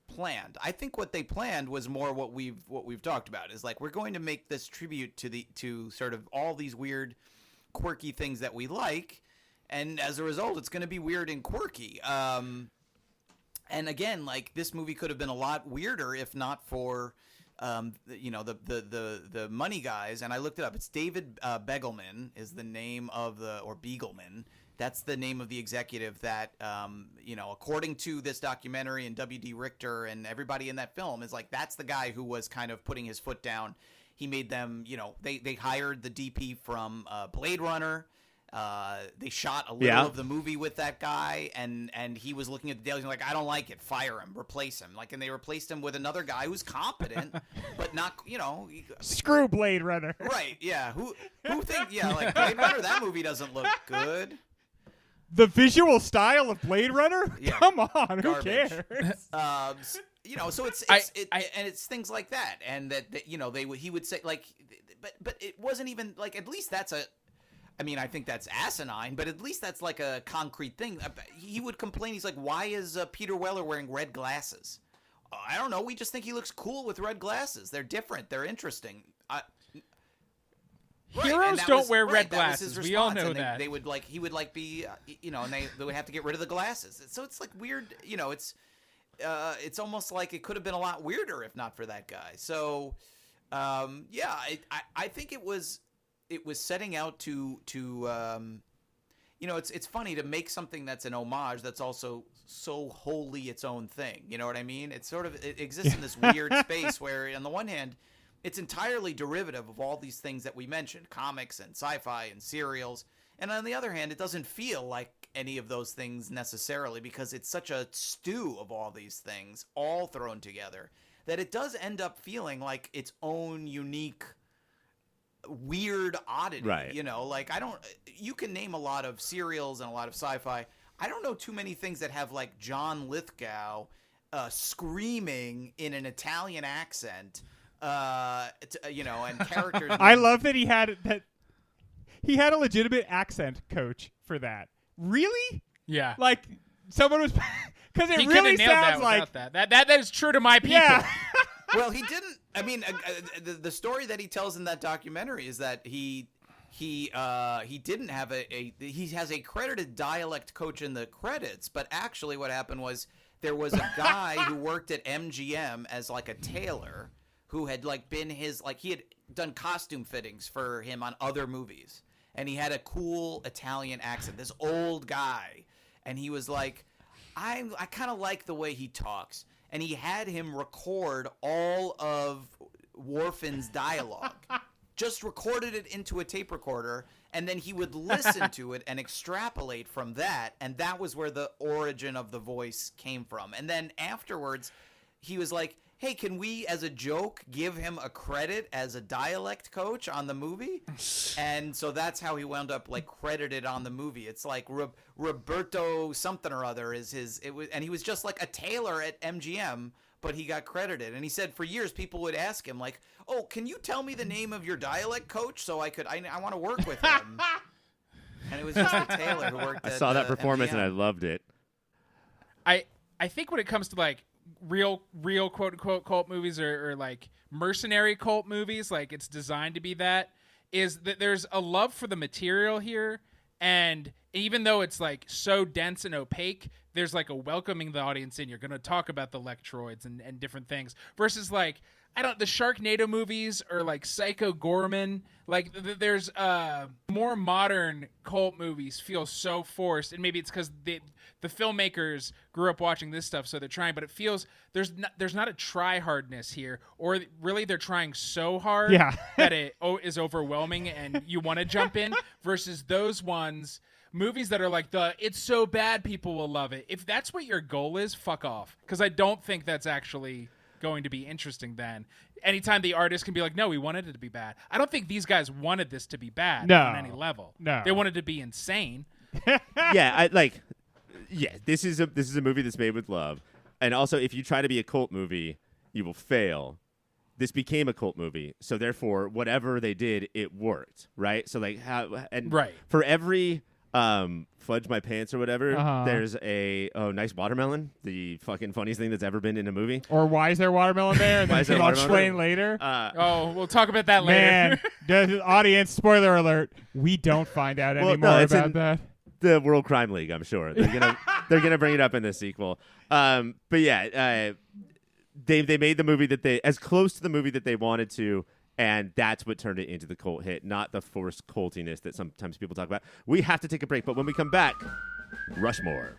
planned. I think what they planned was more what we've talked about, is like, we're going to make this tribute to sort of all these weird, quirky things that we like, and as a result, it's going to be weird and quirky. And again, like, this movie could have been a lot weirder if not for the money guys. And I looked it up. It's David Begelman is the name of or Begelman. That's the name of the executive that, according to this documentary and W.D. Richter and everybody in that film, is like, that's the guy who was kind of putting his foot down. He made them, they hired the DP from Blade Runner. They shot a little of the movie with that guy, and he was looking at the deal. He's like, I don't like it. Fire him. Replace him. Like, and they replaced him with another guy who's competent, but not, screw Blade Runner. Right? Yeah. Who think? Yeah, like Blade Runner. That movie doesn't look good. The visual style of Blade Runner? Yeah. Come on, Garbage. Who cares? So it's and it's things like that, and that he would say, like, but it wasn't even like, at least that's I think that's asinine, but at least that's like a concrete thing. He would complain. He's like, why is Peter Weller wearing red glasses? I don't know. We just think he looks cool with red glasses. They're different. They're interesting. Heroes don't wear red glasses. We all know that. He would be, and they would have to get rid of the glasses. So it's like weird, it's almost like it could have been a lot weirder if not for that guy. So, I think it was setting out to it's funny to make something that's an homage that's also so wholly its own thing. You know what I mean? It exists in this weird space where, on the one hand, it's entirely derivative of all these things that we mentioned, comics and sci-fi and serials. And on the other hand, it doesn't feel like any of those things necessarily, because it's such a stew of all these things all thrown together that it does end up feeling like its own unique, weird oddity. Right. You can name a lot of serials and a lot of sci-fi. I don't know too many things that have like John Lithgow screaming in an Italian accent. And characters. I love that he had a legitimate accent coach for that. Really? Yeah. Like, someone was, because it he really sounds that like that is true to my people. Yeah. Well, he didn't. I mean, the story that he tells in that documentary is that he didn't have he has a credited dialect coach in the credits, but actually what happened was there was a guy who worked at MGM as like a tailor, who had like been he had done costume fittings for him on other movies. and he had a cool Italian accent, this old guy. And he was like, I kind of like the way he talks. And he had him record all of Worfen's dialogue. Just recorded it into a tape recorder, and then he would listen to it and extrapolate from that, and that was where the origin of the voice came from. And then afterwards, he was like, hey, can we, as a joke, give him a credit as a dialect coach on the movie? And so that's how he wound up, like, credited on the movie. It's like Roberto something or other is and he was just like a tailor at MGM, but he got credited. And he said for years people would ask him, like, oh, can you tell me the name of your dialect coach so I want to work with him? And it was just a tailor who worked I at saw that performance MGM. and I loved it. I think when it comes to like real quote unquote cult movies or like mercenary cult movies, like it's designed to be that, is that there's a love for the material here, and even though it's like so dense and opaque, there's like a welcoming the audience in. You're going to talk about the Lectroids and different things versus like the Sharknado movies or like Psycho Gorman. Like there's more modern cult movies feel so forced, and maybe it's because the filmmakers grew up watching this stuff, so they're trying. But it feels there's not a try hardness here, or really they're trying so hard that it is overwhelming, and you want to jump in. Versus those movies that are like it's so bad people will love it. If that's what your goal is, fuck off, because I don't think that's actually going to be interesting. Then anytime the artist can be like, no, we wanted it to be bad. I don't think these guys wanted this to be bad on any level. No, they wanted to be insane. This is a movie that's made with love, and also if you try to be a cult movie, you will fail. This became a cult movie, so therefore whatever they did, it worked, right? So like for every fudge my pants or whatever, there's a nice watermelon, the fucking funniest thing that's ever been in a movie. Or why is there watermelon there? And then I'll explain later. We'll talk about that later. Man, the audience, spoiler alert, we don't find out anymore about that. The World Crime League, I'm sure they're gonna bring it up in the sequel. But yeah, they made the movie as close to the movie that they wanted to. And that's what turned it into the cult hit, not the forced cultiness that sometimes people talk about. We have to take a break, but when we come back, Rushmore.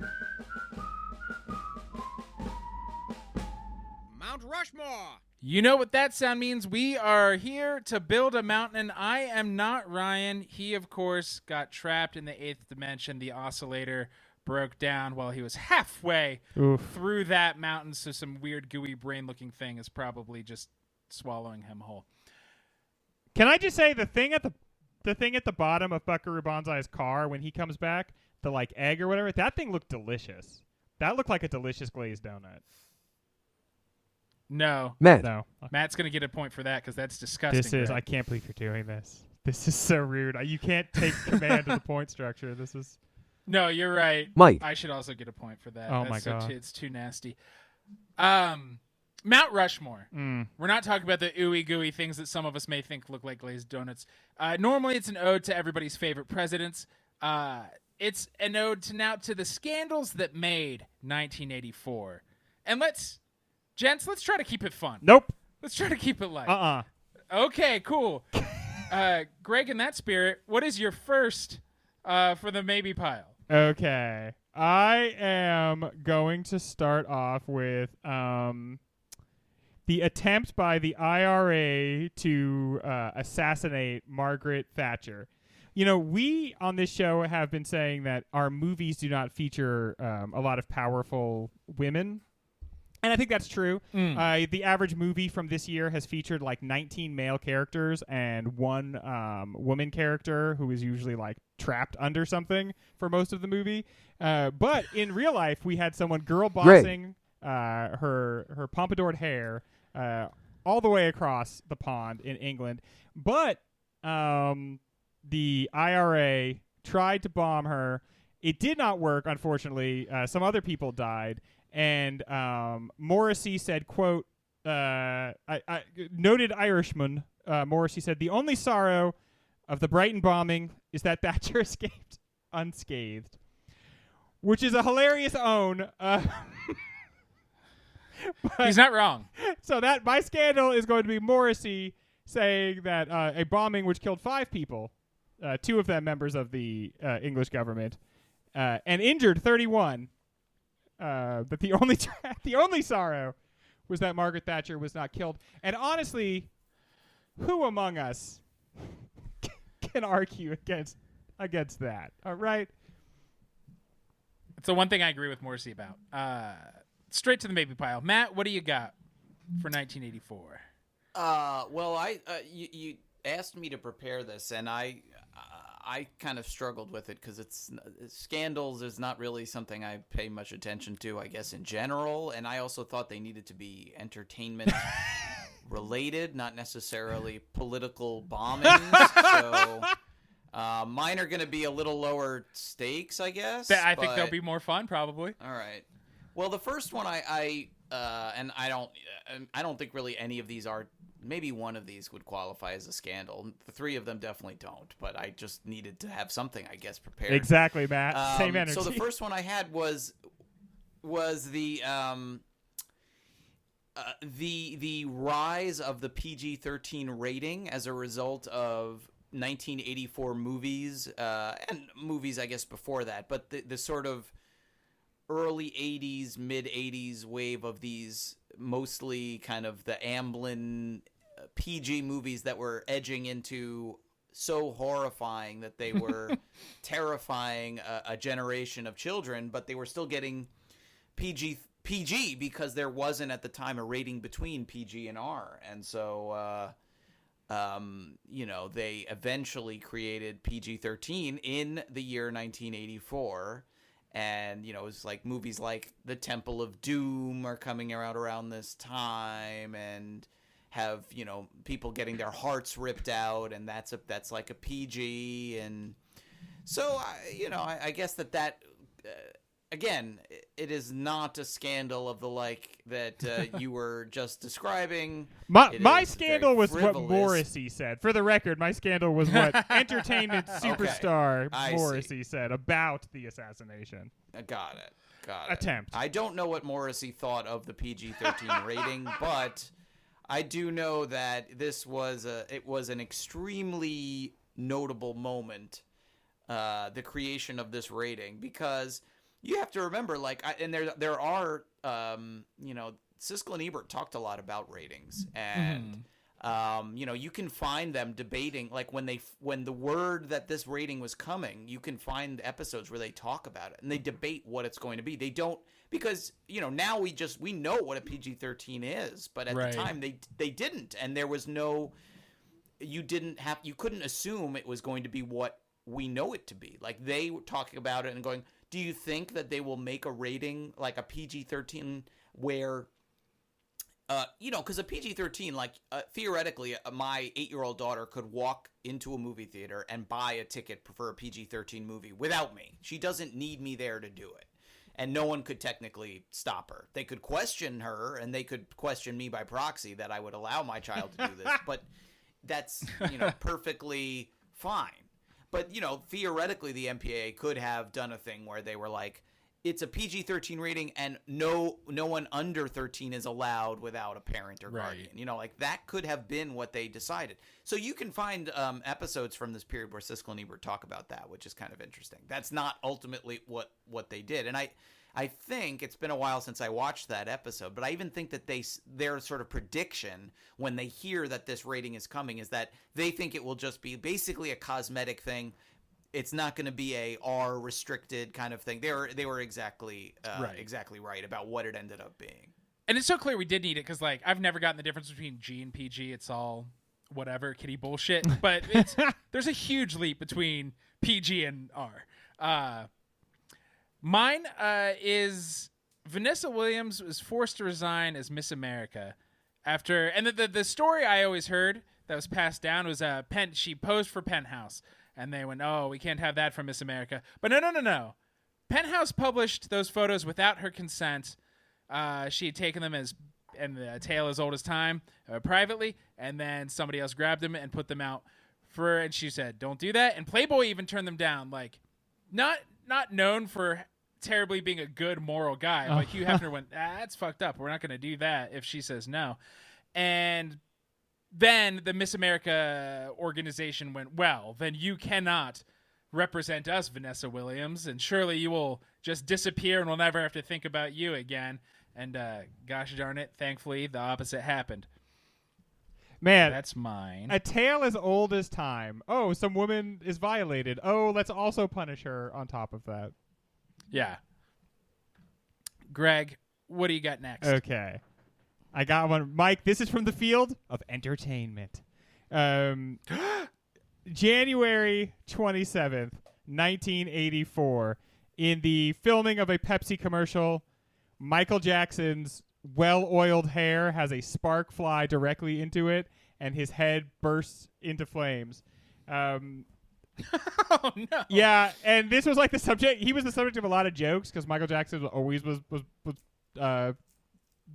Mount Rushmore! You know what that sound means. We are here to build a mountain, and I am not Ryan. He, of course, got trapped in the 8th dimension. The oscillator broke down while he was halfway through that mountain, so some weird gooey brain-looking thing is probably just swallowing him whole. Can I just say the thing at the bottom of Buckaroo Banzai's car when he comes back, the like egg or whatever, that thing looked delicious. That looked like a delicious glazed donut. No. Matt's going to get a point for that because that's disgusting. I can't believe you're doing this. This is so rude. You can't take command of the point structure. This is... No, you're right. Mike. I should also get a point for that. Oh, my God. It's too nasty. Mount Rushmore. We're not talking about the ooey gooey things that some of us may think look like glazed donuts. Normally, it's an ode to everybody's favorite presidents. It's an ode to the scandals that made 1984. And let's try to keep it fun. Nope. Let's try to keep it light. Okay, cool. Greg, in that spirit, what is your first for the maybe pile? Okay. I am going to start off with the attempt by the IRA to assassinate Margaret Thatcher. You know, we on this show have been saying that our movies do not feature a lot of powerful women. And I think that's true. The average movie from this year has featured like 19 male characters and one woman character who is usually like trapped under something for most of the movie. But in real life, we had someone girl bossing her pompadoured hair all the way across the pond in England. But the IRA tried to bomb her. It did not work, unfortunately. Some other people died. And Morrissey said, quote, noted Irishman, Morrissey said, the only sorrow of the Brighton bombing is that Thatcher escaped unscathed, which is a hilarious own. He's not wrong. So that my scandal is going to be Morrissey saying that a bombing which killed 5 people 2 of them members of the English government, and injured 31. But the only the only sorrow was that Margaret Thatcher was not killed. And honestly, who among us can argue against that? All right. It's the one thing I agree with Morrissey about. Straight to the maybe pile. Matt, what do you got for 1984? Well, you asked me to prepare this, and I kind of struggled with it because scandals is not really something I pay much attention to, I guess, in general. And I also thought they needed to be entertainment related, not necessarily political bombings. So mine are going to be a little lower stakes, I guess. I think they'll be more fun, probably. All right. Well, the first one I don't think really any of these are. Maybe one of these would qualify as a scandal. The 3 of them definitely don't, but I just needed to have something, I guess, prepared. Exactly, Matt. Same energy. So the first one I had was the rise of the PG-13 rating as a result of 1984 movies and movies, I guess, before that. But the sort of early 80s, mid 80s wave of these mostly kind of the Amblin PG movies that were edging into so horrifying that they were terrifying a generation of children, but they were still getting PG because there wasn't at the time a rating between PG and R. And so, they eventually created PG-13 in the year 1984. And, it was like movies like The Temple of Doom are coming out around this time and have, people getting their hearts ripped out. And that's like a PG. And so, I guess that again, it is not a scandal of the like that you were just describing. My scandal was what Morrissey said. For the record, my scandal was what entertainment superstar Morrissey said about the assassination. Got it. Attempt. I don't know what Morrissey thought of the PG-13 rating, but I do know that it was an extremely notable moment, the creation of this rating, because you have to remember, there are, Siskel and Ebert talked a lot about ratings, and you can find them debating, like when the word that this rating was coming, you can find episodes where they talk about it and they debate what it's going to be. They don't, because now we know what a PG-13 is, but at the time they didn't, and there was no, you couldn't assume it was going to be what we know it to be. Like, they were talking about it and going, do you think that they will make a rating like a PG-13 where, because a PG-13, theoretically, my 8-year-old daughter could walk into a movie theater and buy a ticket for a PG-13 movie without me. She doesn't need me there to do it. And no one could technically stop her. They could question her, and they could question me by proxy that I would allow my child to do this. But that's, perfectly fine. But, theoretically, the MPAA could have done a thing where they were like, it's a PG-13 rating and no one under 13 is allowed without a parent or guardian. That could have been what they decided. So you can find episodes from this period where Siskel and Ebert talk about that, which is kind of interesting. That's not ultimately what they did. And I think it's been a while since I watched that episode, but I even think that their sort of prediction when they hear that this rating is coming is that they think it will just be basically a cosmetic thing. It's not going to be a R restricted kind of thing. They were exactly right about what it ended up being. And it's so clear we did need it because, I've never gotten the difference between G and PG. It's all whatever kitty bullshit. But there's a huge leap between PG and R. Mine is Vanessa Williams was forced to resign as Miss America after, and the story I always heard that was passed down was she posed for Penthouse, and they went, oh, we can't have that from Miss America. But no. Penthouse published those photos without her consent. She had taken them and the tale as old as time privately, and then somebody else grabbed them and put them out and she said, don't do that. And Playboy even turned them down, not known for terribly being a good moral guy, but Hugh Hefner went, that's fucked up. We're not going to do that if she says no. And then the Miss America organization went, well, then you cannot represent us, Vanessa Williams, and surely you will just disappear and we'll never have to think about you again. And gosh darn it, thankfully the opposite happened. Man, that's mine. A tale as old as time. Oh, some woman is violated. Oh, let's also punish her on top of that. Yeah. Greg, what do you got next? Okay. I got one. Mike, this is from the field of entertainment. January 27th, 1984. In the filming of a Pepsi commercial, Michael Jackson's well-oiled hair has a spark fly directly into it, and his head bursts into flames. Oh, no. Yeah, and this was like the subject. He was the subject of a lot of jokes because Michael Jackson always was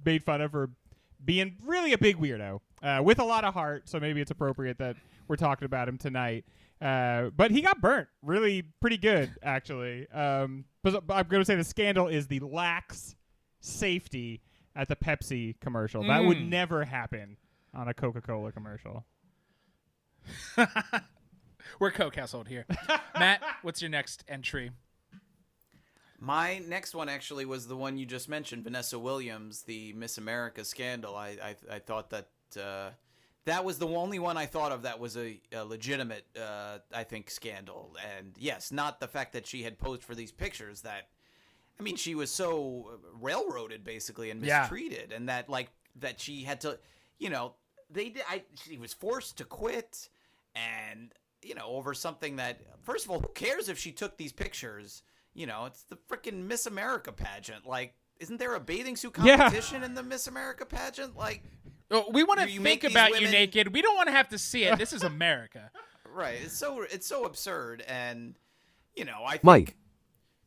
made fun of for being really a big weirdo with a lot of heart. So maybe it's appropriate that we're talking about him tonight. But he got burnt really pretty good, actually. But I'm going to say the scandal is the lax safety at the Pepsi commercial. That would never happen on a Coca-Cola commercial. We're Coke household here. Matt, what's your next entry? My next one actually was the one you just mentioned, Vanessa Williams, the Miss America scandal. I thought that that was the only one I thought of that was a legitimate, I think, scandal. And yes, not the fact that she had posed for these pictures that, I mean, she was so railroaded basically and mistreated, and that that she had to, she was forced to quit, and over something that, first of all, who cares if she took these pictures? It's the freaking Miss America pageant. Like, isn't there a bathing suit competition in the Miss America pageant? Like, we want to think about you naked. We don't want to have to see it. This is America. Right. It's so absurd. And, I think Mike.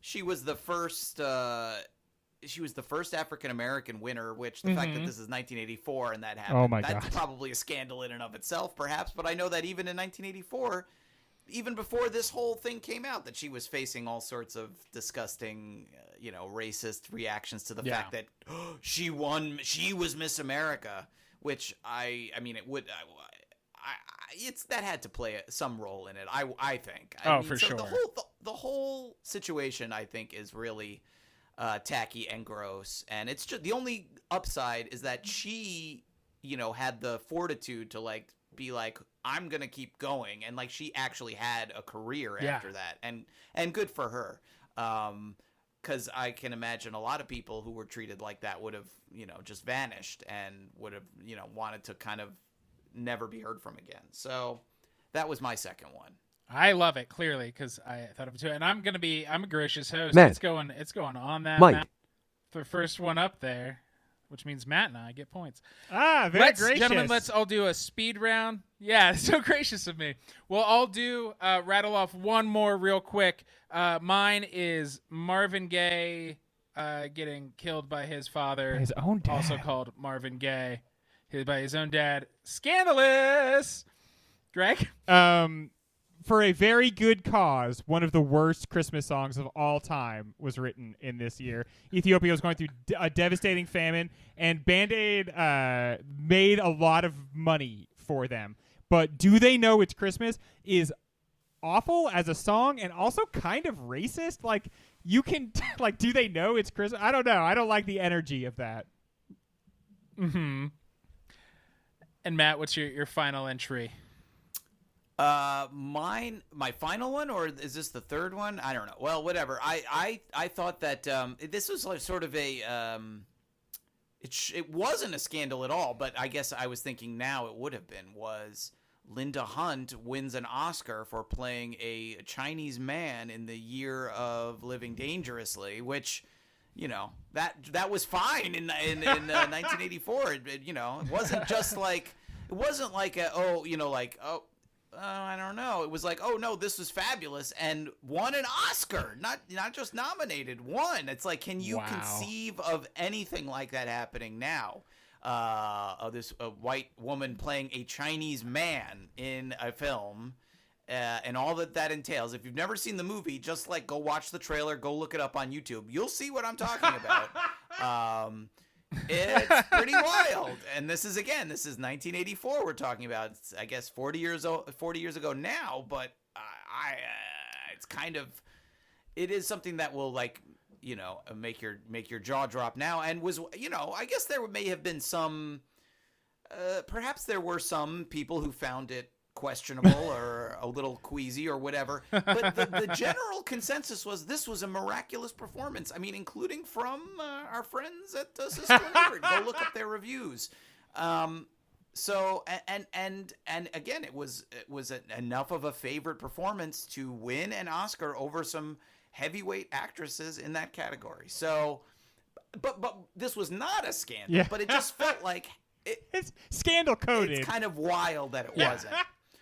she was the first African American winner, which the fact that this is 1984 and that happened, that's probably a scandal in and of itself, perhaps. But I know that even in 1984, even before this whole thing came out, that she was facing all sorts of disgusting, racist reactions to the fact that she won. She was Miss America, which that had to play some role in it. I think. For sure. The whole situation, I think, is really tacky and gross, and it's just the only upside is that she, had the fortitude to be like, I'm gonna keep going, and she actually had a career after that, and good for her. Because I can imagine a lot of people who were treated like that would have, just vanished and would have, wanted to kind of never be heard from again. So that was my second one. I love it, clearly, because I thought of it too. And I'm a gracious host. Matt. It's going on that. Mike. Matt, the first one up there, which means Matt and I get points. Very gracious. Gentlemen, let's all do a speed round. Yeah, so gracious of me. Well, I'll do rattle off one more real quick. Mine is Marvin Gaye getting killed by his father. His own dad. Also called Marvin Gaye. By his own dad. Scandalous! Greg? For a very good cause, one of the worst Christmas songs of all time was written in this year. Ethiopia was going through a devastating famine, and Band Aid made a lot of money for them. But Do They Know It's Christmas is awful as a song and also kind of racist. You can, do they know it's Christmas? I don't know. I don't like the energy of that. Mm-hmm. And Matt, what's your final entry? My final one, or is this the third one? I don't know. Well, whatever. I thought that this was sort of a it wasn't a scandal at all, but I guess I was thinking now it would have been, was Linda Hunt wins an Oscar for playing a Chinese man in the Year of Living Dangerously, which, that was fine in 1984. It wasn't just I don't know. It was oh no, this was fabulous and won an Oscar, not just nominated, won. It's can you conceive of anything like that happening now? Of this white woman playing a Chinese man in a film, and all that entails. If you've never seen the movie, just go watch the trailer, go look it up on YouTube. You'll see what I'm talking about. It's pretty wild. And this is 1984 we're talking about. It's, I guess 40 years ago now, but it's kind of, it is something that will make your jaw drop now, and was, I guess there may have been some perhaps there were some people who found it questionable or a little queasy or whatever, but the general consensus was this was a miraculous performance. I mean, including from our friends at Cisco Nerd. Go look up their reviews. So and again, it was enough of a favorite performance to win an Oscar over some heavyweight actresses in that category. So, but this was not a scandal, but it just felt like it's scandal coded. It's kind of wild that it wasn't.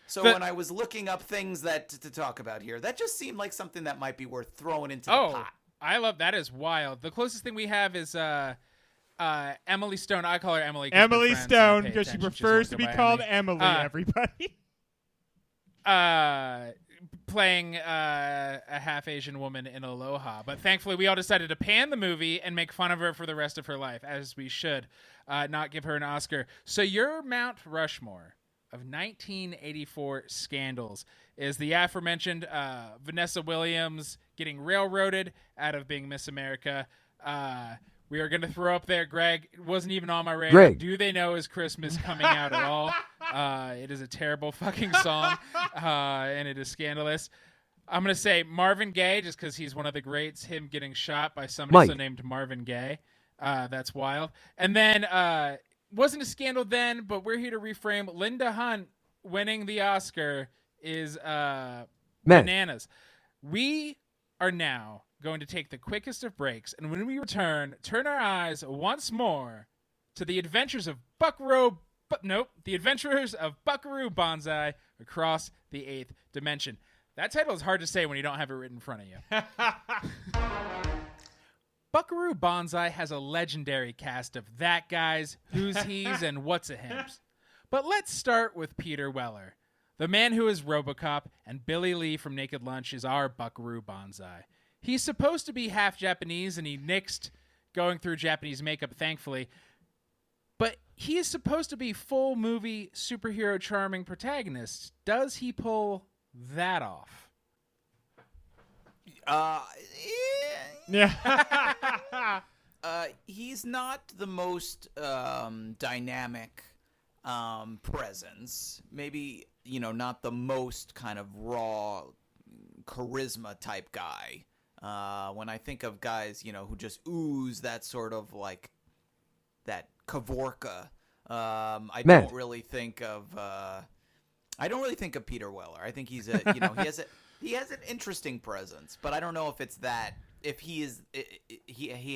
So when I was looking up things that to talk about here, that just seemed like something that might be worth throwing into the pot. I love that. Is wild. The closest thing we have is Emily Stone. I call her Emily. Emily Stone, because she prefers to be called Emily. Everybody. Playing a half Asian woman in Aloha, but thankfully we all decided to pan the movie and make fun of her for the rest of her life, as we should, not give her an Oscar. So your Mount Rushmore of 1984 scandals is the aforementioned Vanessa Williams getting railroaded out of being Miss America. We are going to throw up there, Greg. It wasn't even on my radar. Greg. Do They Know Is Christmas coming out at all? It is a terrible fucking song, and it is scandalous. I'm going to say Marvin Gaye, just because he's one of the greats, him getting shot by somebody so named Marvin Gaye. That's wild. And then, wasn't a scandal then, but we're here to reframe. Linda Hunt winning the Oscar is bananas. We are now going to take the quickest of breaks, and when we return, turn our eyes once more to the adventures of Buckaroo Banzai across the eighth dimension. That title is hard to say when you don't have it written in front of you. Buckaroo Banzai has a legendary cast of that guys, who's he's, and what's a hims. But let's start with Peter Weller. The man who is RoboCop and Billy Lee from Naked Lunch is our Buckaroo Banzai. He's supposed to be half Japanese, and he nixed going through Japanese makeup, thankfully. But he is supposed to be full movie superhero charming protagonist. Does he pull that off? Yeah. He's not the most dynamic presence. Maybe, not the most kind of raw charisma type guy. When I think of guys, who just ooze that sort of like that Kavorka, I don't really think of Peter Weller. I think he's he has an interesting presence, but I don't know if it's that, if he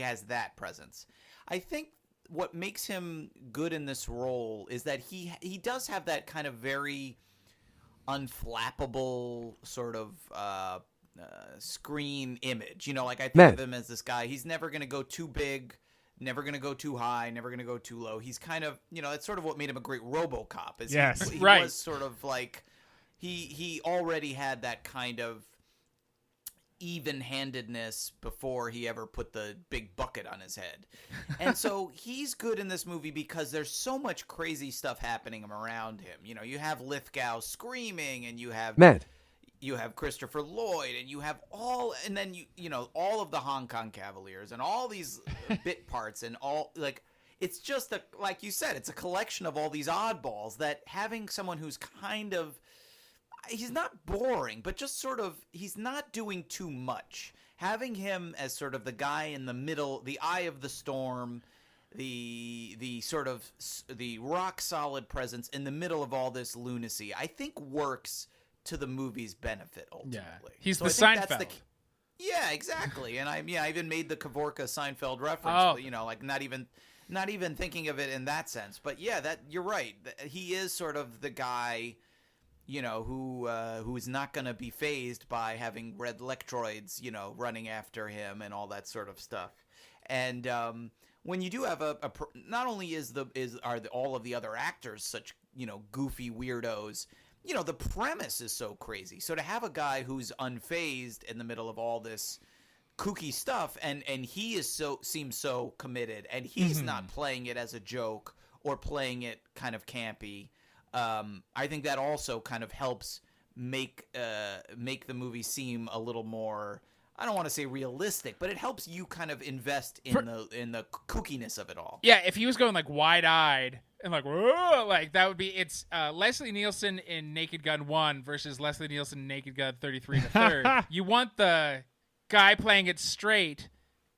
has that presence. I think what makes him good in this role is that he does have that kind of very unflappable sort of screen image. I think of him as this guy. He's never going to go too big, never going to go too high, never going to go too low. He's kind of, it's sort of what made him a great RoboCop. He was sort of like, he already had that kind of even-handedness before he ever put the big bucket on his head. And so he's good in this movie because there's so much crazy stuff happening around him. You have Lithgow screaming, and you have Christopher Lloyd, and you have all of the Hong Kong Cavaliers and all these bit parts, and all, like, it's just like you said, it's a collection of all these oddballs that having someone who's kind of, he's not boring, but just sort of, he's not doing too much. Having him as sort of the guy in the middle, the eye of the storm, the sort of the rock solid presence in the middle of all this lunacy, I think works to the movie's benefit ultimately. Yeah. He's the Seinfeld. Yeah, exactly. And I even made the Kavorka Seinfeld reference. Like not even thinking of it in that sense. But yeah, that you're right. He is sort of the guy, who is not going to be fazed by having red electroids, running after him and all that sort of stuff. And when you do have not only are all of the other actors such, goofy weirdos, the premise is so crazy. So to have a guy who's unfazed in the middle of all this kooky stuff, and he seems so committed, and he's not playing it as a joke or playing it kind of campy. I think that also kind of helps make the movie seem a little more, I don't want to say realistic, but it helps you kind of invest in the kookiness of it all. Yeah, if he was going like wide-eyed and like, whoa, like that would be, it's Leslie Nielsen in Naked Gun 1 versus Leslie Nielsen in Naked Gun 33 the third. You want the guy playing it straight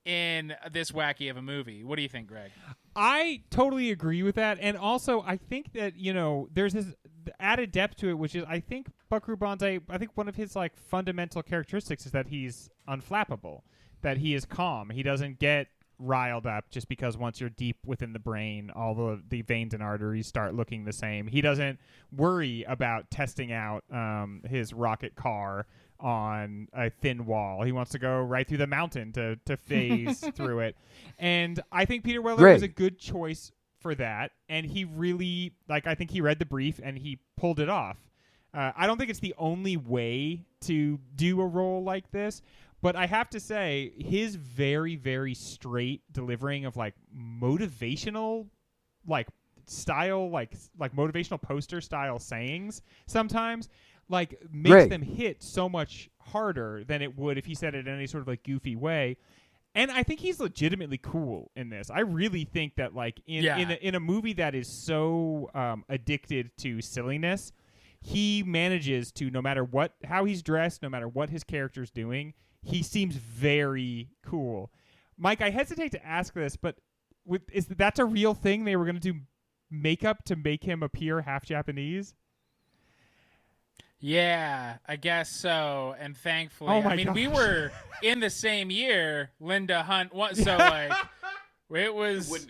in this wacky of a movie. What do you think, Greg? I totally agree with that. And also, I think that, there's this added depth to it, which is, I think Buckaroo Banzai, I think one of his like fundamental characteristics is that he's unflappable, that he is calm. He doesn't get riled up just because once you're deep within the brain, all the veins and arteries start looking the same. He doesn't worry about testing out his rocket car on a thin wall. He wants to go right through the mountain to phase through it. And I think Peter Weller was a good choice for that. And he really, I think he read the brief and he pulled it off. I don't think it's the only way to do a role like this, but I have to say his very, very straight delivering of motivational style, like motivational poster style sayings sometimes makes them hit so much harder than it would if he said it in any sort of goofy way. And I think he's legitimately cool in this. I really think that in a movie that is so addicted to silliness, he manages to, no matter how he's dressed, no matter what his character's doing, he seems very cool. Mike, I hesitate to ask this, but that's a real thing? They were going to do makeup to make him appear half Japanese? Yeah, I guess so. And thankfully, we were in the same year, Linda Hunt. So it was.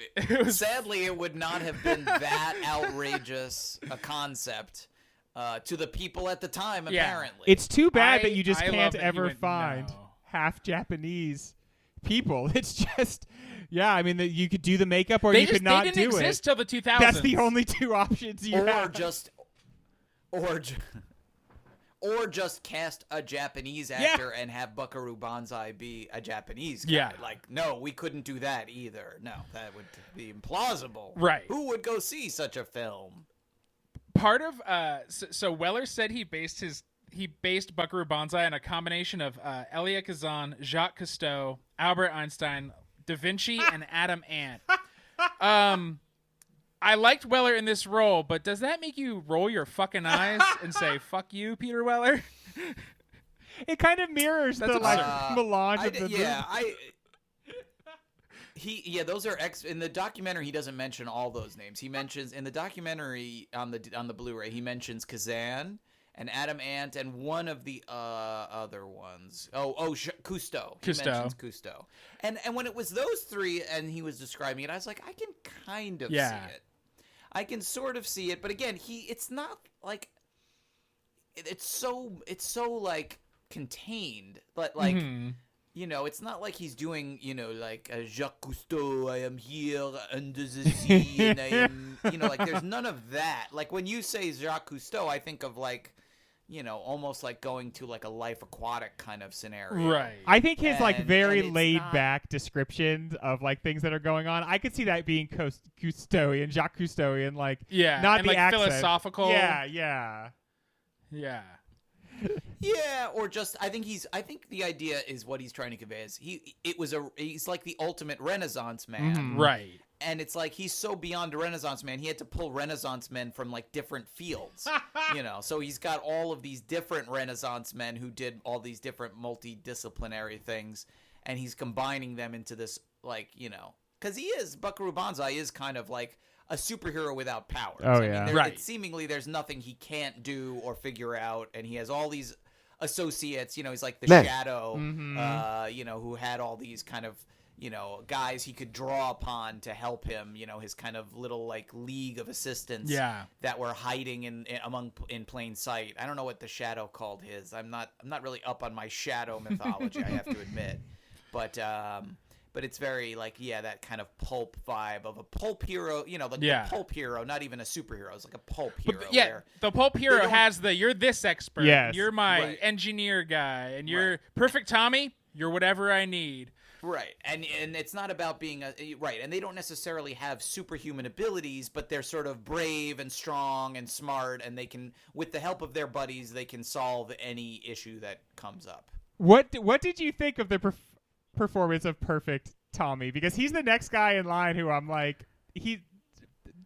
Sadly, it would not have been that outrageous a concept to the people at the time. Yeah. Apparently, it's too bad that you just can't ever find half Japanese people. It's just. Yeah, I mean, you could do the makeup or you could not do it. They didn't exist till the 2000s. That's the only two options you have. Or just cast a Japanese actor and have Buckaroo Banzai be a Japanese guy. Yeah. No, we couldn't do that either. No, that would be implausible. Right. Who would go see such a film? Part of so Weller said he based Buckaroo Banzai on a combination of Elia Kazan, Jacques Cousteau, Albert Einstein, Da Vinci, and Adam Ant. I liked Weller in this role, but does that make you roll your fucking eyes and say, fuck you, Peter Weller? It kind of mirrors the melange of the movie. Those are in the documentary. He doesn't mention all those names. He mentions in the documentary on the Blu-ray. He mentions Kazan and Adam Ant and one of the other ones. Cousteau. He mentions Cousteau. And when it was those three and he was describing it, I was like, I can kind of see it. I can sort of see it, but again, it's not like it's so contained, but it's not like he's doing, Jacques Cousteau, I am here under the sea, and I am, there's none of that. Like when you say Jacques Cousteau, I think of almost like going to a Life Aquatic kind of scenario. Right. I think his very laid back descriptions of things that are going on, I could see that being Cousteauian, Jacques Cousteauian, not and the accent. Philosophical. Yeah. Yeah, or just I think the idea is what he's trying to convey is he's like the ultimate Renaissance man. Mm-hmm. Right. And it's he's so beyond a Renaissance man, he had to pull Renaissance men from different fields. So he's got all of these different Renaissance men who did all these different multidisciplinary things, and he's combining them into this because Buckaroo Banzai is kind of like a superhero without powers. Oh, yeah. Right. Seemingly there's nothing he can't do or figure out, and he has all these associates. He's like the Shadow, who had all these kind of guys he could draw upon to help him, his kind of little league of assistants that were hiding in plain sight. I don't know what the Shadow called his. I'm not really up on my Shadow mythology, I have to admit. But it's very that kind of pulp vibe of a pulp hero, the pulp hero, not even a superhero. It's like a pulp hero. The pulp hero has you're this expert, yes, you're my engineer guy, and you're Perfect Tommy. You're whatever I need. Right, and it's not about being right, and they don't necessarily have superhuman abilities, but they're sort of brave and strong and smart, and they can, with the help of their buddies, they can solve any issue that comes up. What did you think of the performance of Perfect Tommy? Because he's the next guy in line who I'm like,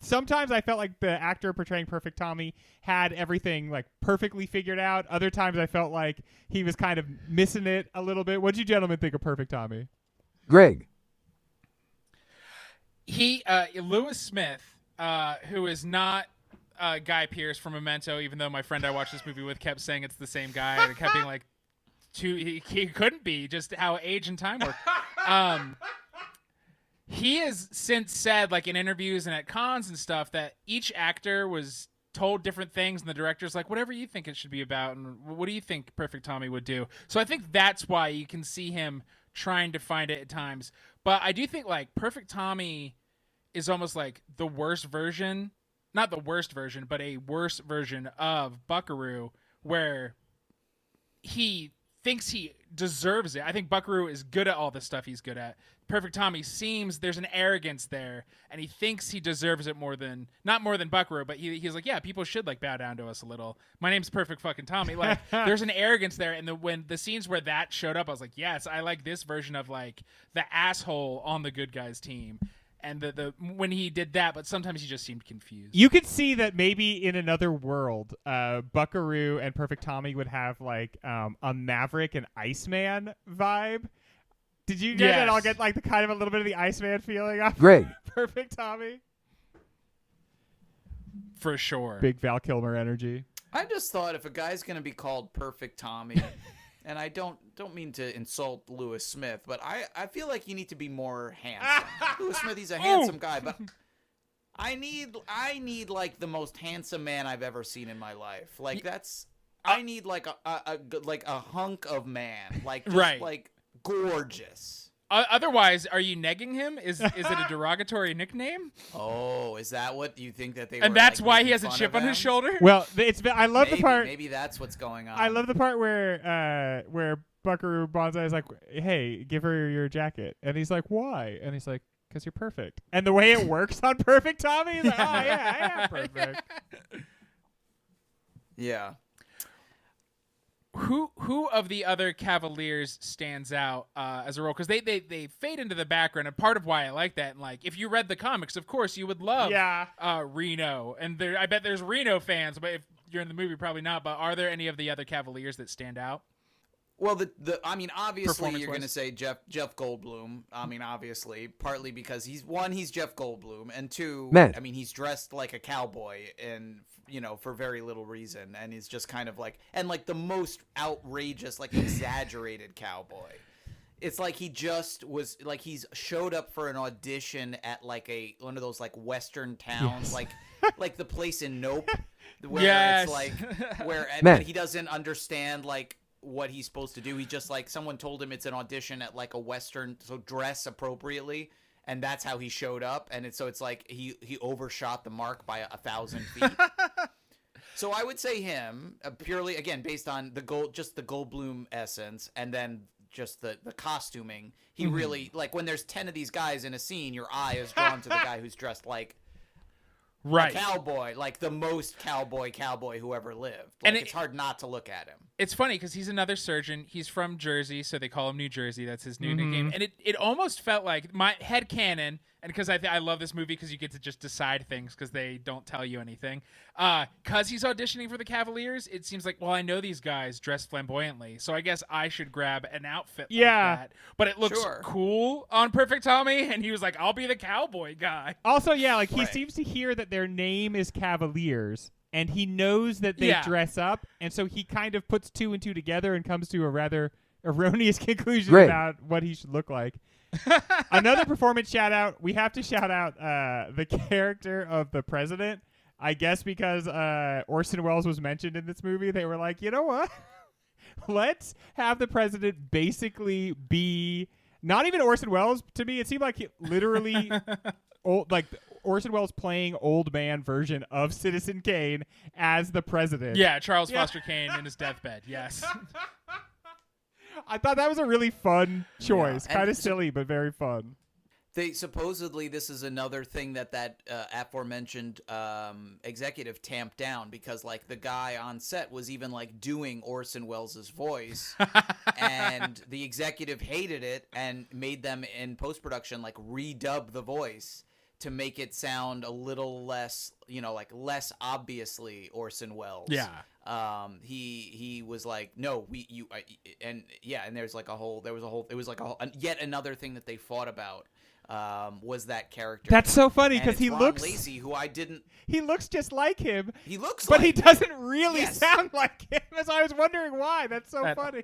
sometimes I felt like the actor portraying Perfect Tommy had everything like perfectly figured out. Other times I felt like he was kind of missing it a little bit. What did you gentlemen think of Perfect Tommy? Greg. Lewis Smith, who is not Guy Pearce from Memento, even though my friend I watched this movie with kept saying it's the same guy, and it kept being like, he couldn't be, just how age and time work. He has since said, like in interviews and at cons and stuff, that each actor was told different things, and the director's like, whatever you think it should be about, and what do you think Perfect Tommy would do? So I think that's why you can see him trying to find it at times. But I do think like Perfect Tommy is almost like the worst version, not the worst version, but a worse version of Buckaroo, where he thinks he deserves it. I think Buckaroo is good at all the stuff he's good at. Perfect Tommy seems there's an arrogance there, and he thinks he deserves it not more than Buckaroo, but he's like, yeah, people should like bow down to us a little. My name's Perfect fucking Tommy. Like, there's an arrogance there, and when the scenes where that showed up, I was like, yes, I like this version of like the asshole on the good guys team. And the when he did that, but sometimes he just seemed confused. You could see that maybe in another world, Buckaroo and Perfect Tommy would have like a Maverick and Iceman vibe. Did you guys at all get like the kind of a little bit of the Iceman feeling off Greg. Perfect Tommy? For sure. Big Val Kilmer energy. I just thought if a guy's going to be called Perfect Tommy, and I don't mean to insult Lewis Smith, but I feel like you need to be more handsome. Lewis Smith, he's a handsome guy, but I need like the most handsome man I've ever seen in my life. Like I need like a hunk of man, like just right. like gorgeous. Otherwise, are you negging him? Is it a derogatory nickname? Oh, is that what you think that they? And were, that's like, why making he has a fun chip of on him? his shoulder. Well, I love the part. Maybe that's what's going on. I love the part where Buckaroo Banzai is like, "Hey, give her your jacket," and he's like, "Why?" And he's like, "'Cause you're perfect." And the way it works on Perfect Tommy, he's like, "Oh yeah, I am perfect." Yeah. Who of the other Cavaliers stands out as a role? Because they fade into the background, and part of why I like that, and like if you read the comics, of course you would love Reno, and I bet there's Reno fans, but if you're in the movie, probably not. But are there any of the other Cavaliers that stand out? Well, obviously you're going to say Jeff Goldblum. I mean, obviously, partly because he's Jeff Goldblum, and two, I mean, he's dressed like a cowboy, and for very little reason, and he's just kind of like, and like the most outrageous, like exaggerated cowboy. It's like he just was like he's showed up for an audition at like one of those like Western towns, like the place in Nope, where it's like where and he doesn't understand like what he's supposed to do. He just like someone told him it's an audition at like a Western, so dress appropriately, and that's how he showed up. And it's like he overshot the mark by 1,000 feet. So I would say him purely again based on the Goldblum essence, and then just the costuming. He really like when there's 10 of these guys in a scene, your eye is drawn to the guy who's dressed like. Right. A cowboy, like the most cowboy who ever lived. Like, and it's hard not to look at him. It's funny because he's another surgeon. He's from Jersey, so they call him New Jersey. That's his new nickname. And it almost felt like my headcanon, and because I love this movie because you get to just decide things because they don't tell you anything. Because he's auditioning for the Cavaliers, it seems like, well, I know these guys dress flamboyantly, so I guess I should grab an outfit like that. But it looks cool on Perfect Tommy, and he was like, I'll be the cowboy guy. Also, like he seems to hear that their name is Cavaliers, and he knows that they dress up, and so he kind of puts two and two together and comes to a rather erroneous conclusion about what he should look like. Another performance shout out. We have to shout out the character of the president. I guess because Orson Welles was mentioned in this movie, they were like, you know what? Let's have the president basically be not even Orson Welles. To me, it seemed like literally like Orson Welles playing old man version of Citizen Kane as the president. Yeah, Charles Foster Kane in his deathbed. Yes. I thought that was a really fun choice. Yeah. Kind of silly, but very fun. They supposedly this is another thing that aforementioned executive tamped down because like the guy on set was even like doing Orson Welles' voice, and the executive hated it and made them in post-production like redub the voice to make it sound a little less, like less obviously Orson Welles. Yeah. He was like, no, and there was yet another thing that they fought about. Was that character? That's so funny because he Ron looks Lacey, who I didn't. He looks just like him. He looks, but like he doesn't really Yes. sound like him. As I was wondering why. That's so funny.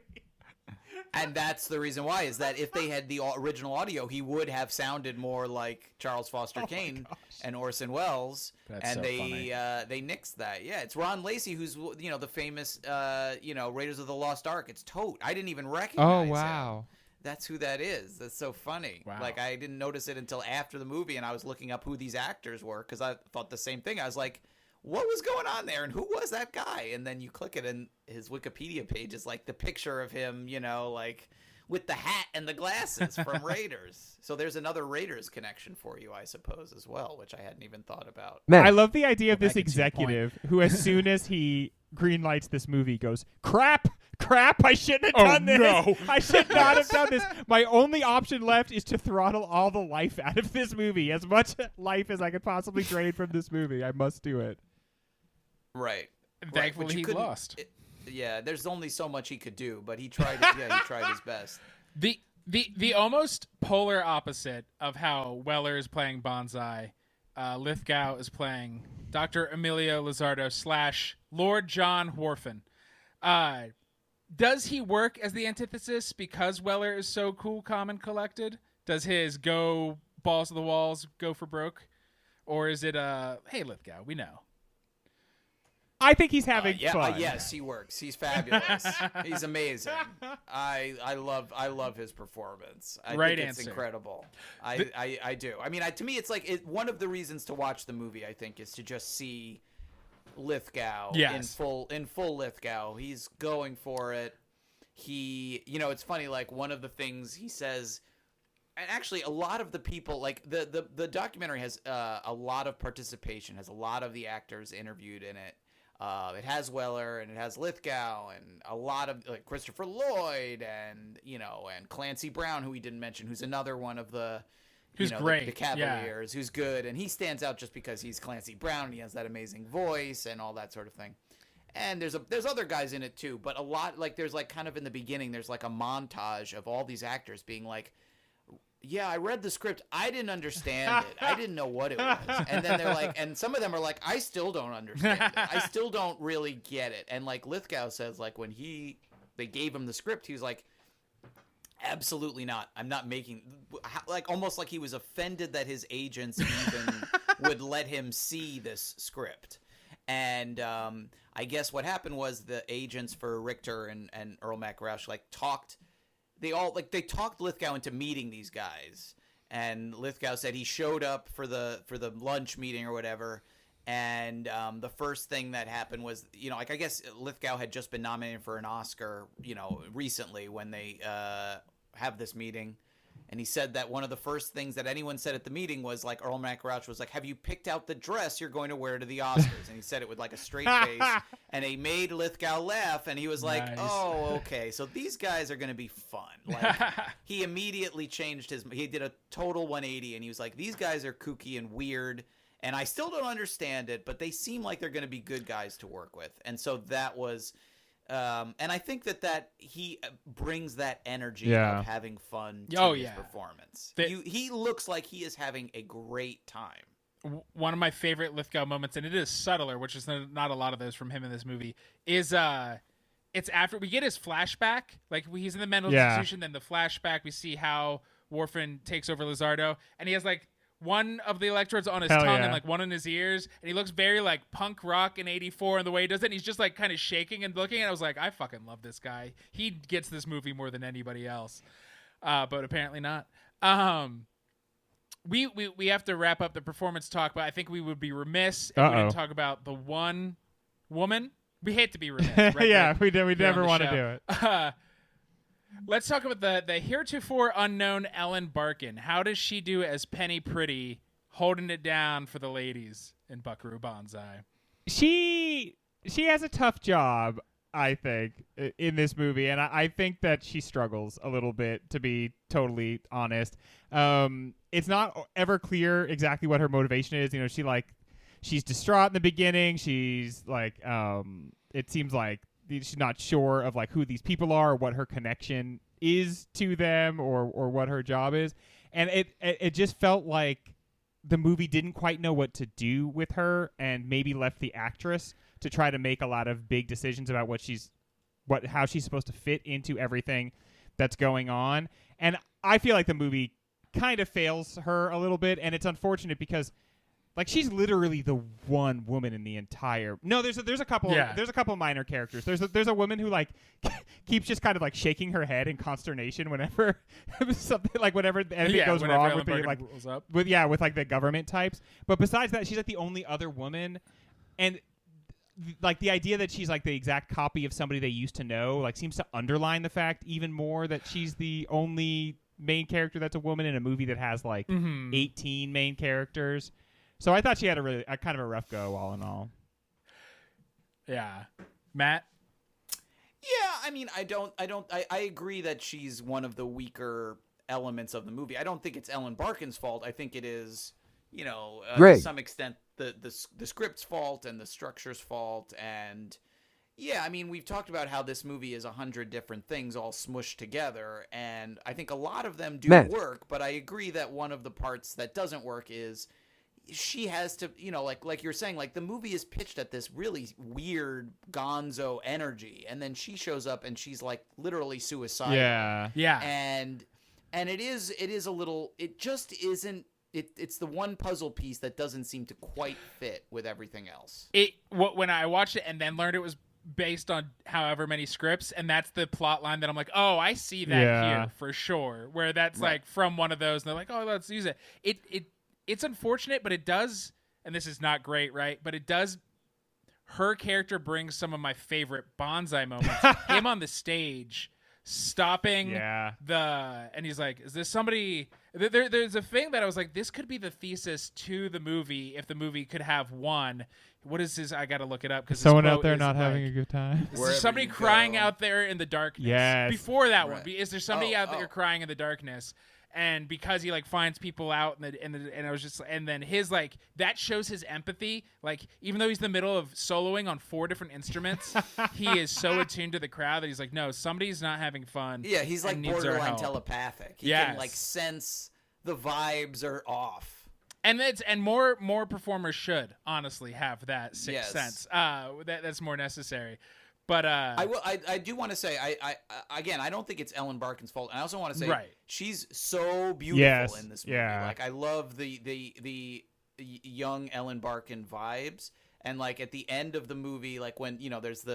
And that's the reason why is that if they had the original audio, he would have sounded more like Charles Foster Kane and Orson Welles. That's and so they funny. they nixed that. Yeah, it's Ron Lacey who's the famous Raiders of the Lost Ark. It's Tote. I didn't even recognize him. That's who that is. That's so funny. Wow. Like, I didn't notice it until after the movie, and I was looking up who these actors were, because I thought the same thing. I was like, what was going on there, and who was that guy? And then you click it, and his Wikipedia page is, like, the picture of him, like, with the hat and the glasses from Raiders. So there's another Raiders connection for you, I suppose, as well, which I hadn't even thought about. Man. I love the idea of this back and see the point. executive who, as soon as he greenlights this movie, goes, crap, I shouldn't have done this. No. I should not have done this. My only option left is to throttle all the life out of this movie. As much life as I could possibly drain from this movie. I must do it. Right. Thankfully, But you he couldn't- lost. there's only so much he could do, but he tried. He tried his best. The almost polar opposite of how Weller is playing Banzai, Lithgow is playing Dr. Emilio Lizardo / Lord John Wharfen. Does he work as the antithesis because Weller is so cool, calm, and collected? Does his go balls to the walls, go for broke? Or is it hey, Lithgow, we know. I think he's having fun. Yes, he works. He's fabulous. He's amazing. I love his performance. I think it's answer. incredible. I do. I mean, to me, it's like one of the reasons to watch the movie. I think is to just see Lithgow in full Lithgow. He's going for it. It's funny. Like one of the things he says. And actually, a lot of the people, like the documentary has a lot of participation, has a lot of the actors interviewed in it. It has Weller and it has Lithgow and a lot of like Christopher Lloyd and Clancy Brown, who we didn't mention, who's another one of the Who's great. the Cavaliers, who's good, and he stands out just because he's Clancy Brown and he has that amazing voice and all that sort of thing. And there's other guys in it too, but a lot like there's like kind of in the beginning there's like a montage of all these actors being like, yeah, I read the script. I didn't understand it. I didn't know what it was. And then they're like, and some of them are like, I still don't understand it. I still don't really get it. And like Lithgow says, like when they gave him the script, he was like, absolutely not. I'm not making, like almost like he was offended that his agents even would let him see this script. And I guess what happened was the agents for Richter and Earl McRaush talked. They talked Lithgow into meeting these guys, and Lithgow said he showed up for the lunch meeting or whatever, and the first thing that happened was I guess Lithgow had just been nominated for an Oscar recently when they have this meeting, and he said that one of the first things that anyone said at the meeting was like Earl McRauch was like, have you picked out the dress you're going to wear to the Oscars? And he said it with like a straight face, and he made Lithgow laugh, and he was like, Nice. oh, okay, so these guys are going to be fun. Like he immediately changed he did a total 180, and he was like, these guys are kooky and weird, and I still don't understand it, but they seem like they're going to be good guys to work with. And so that was and I think that he brings that energy of having fun to his performance. He looks like he is having a great time. One of my favorite Lithgow moments, and it is subtler, which is not a lot of those from him in this movie, is it's after we get his flashback. Like he's in the mental institution, then the flashback, we see how Wharfen takes over Lizardo, and he has like one of the electrodes on his tongue and like one in his ears, and he looks very like punk rock in '84 in the way he does it. And he's just like kind of shaking and looking, and I was like, I fucking love this guy. He gets this movie more than anybody else, but apparently not. We have to wrap up the performance talk, but I think we would be remiss if we didn't talk about the one woman. We hate to be remiss, right? Yeah, we never want to do it. Let's talk about the heretofore unknown Ellen Barkin. How does she do as Penny Pretty, holding it down for the ladies in Buckaroo Banzai? She has a tough job, I think, in this movie, and I think that she struggles a little bit, to be totally honest. It's not ever clear exactly what her motivation is. You know, she's distraught in the beginning. She's like, it seems like she's not sure of like who these people are, or what her connection is to them, or what her job is, and it just felt like the movie didn't quite know what to do with her, and maybe left the actress to try to make a lot of big decisions about how she's supposed to fit into everything that's going on. And I feel like the movie kind of fails her a little bit, and it's unfortunate because like she's literally the one woman in the entire. No, there's a couple. Yeah. There's a couple minor characters. There's a woman who like keeps just kind of like shaking her head in consternation whenever something like whenever anything goes whenever wrong Ellen with the Barkin like rolls up. with like the government types. But besides that, she's like the only other woman, and like the idea that she's like the exact copy of somebody they used to know like seems to underline the fact even more that she's the only main character that's a woman in a movie that has like 18 main characters. So I thought she had a kind of a rough go, all in all. Yeah. Matt? Yeah, I mean, I agree that she's one of the weaker elements of the movie. I don't think it's Ellen Barkin's fault. I think it is, you know, to some extent the script's fault and the structure's fault. And yeah, I mean, we've talked about how this movie is 100 different things all smushed together, and I think a lot of them do work, but I agree that one of the parts that doesn't work is she has to, you know, like you're saying, like the movie is pitched at this really weird gonzo energy, and then she shows up and she's like literally suicidal. Yeah. And it is a little, it just isn't, it's the one puzzle piece that doesn't seem to quite fit with everything else. When I watched it and then learned it was based on however many scripts, and that's the plot line that I'm like, oh, I see that here for sure, where that's like from one of those, and they're like, oh, let's use it. It's unfortunate, but it does, and this is not great, right? But it does, her character brings some of my favorite Banzai moments. Him on the stage, stopping and he's like, is this somebody, there's a thing that I was like, this could be the thesis to the movie if the movie could have one. What is this? I got to look it up. Someone out there not having a good time. Is there somebody crying out there in the darkness? Yes. Before that one, is there somebody out there crying in the darkness? And because he like finds people out and I was just, and then his like, that shows his empathy. Like, even though he's in the middle of soloing on 4 different instruments, he is so attuned to the crowd that he's like, no, somebody's not having fun. Yeah, he's like borderline telepathic. He can like sense the vibes are off. And more performers should honestly have that sixth sense. That's more necessary. But I do want to say I don't think it's Ellen Barkin's fault. And I also want to say she's so beautiful in this movie. Yeah. Like I love the young Ellen Barkin vibes, and like at the end of the movie, like when you know there's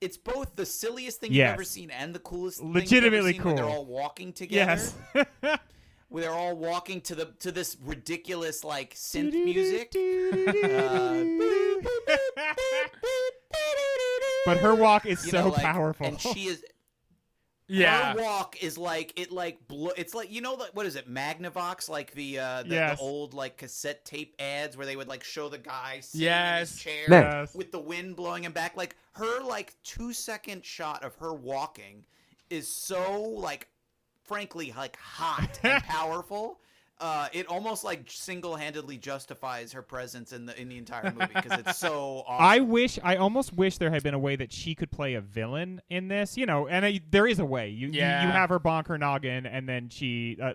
it's both the silliest thing you've ever seen and the coolest legitimately thing you've ever seen cool. when they're all walking together. Yes. Where they're all walking to this ridiculous like synth music. But her walk is so powerful, and she is. Her walk is like it's like, you know, what is it, Magnavox, like the old like cassette tape ads where they would like show the guy sitting in his chair with the wind blowing him back. Like her like 2-second shot of her walking is so like frankly like hot and powerful. It almost like single-handedly justifies her presence in the entire movie because it's so awesome. I almost wish there had been a way that she could play a villain in this, you know, and there is a way. You have her bonk her noggin, and then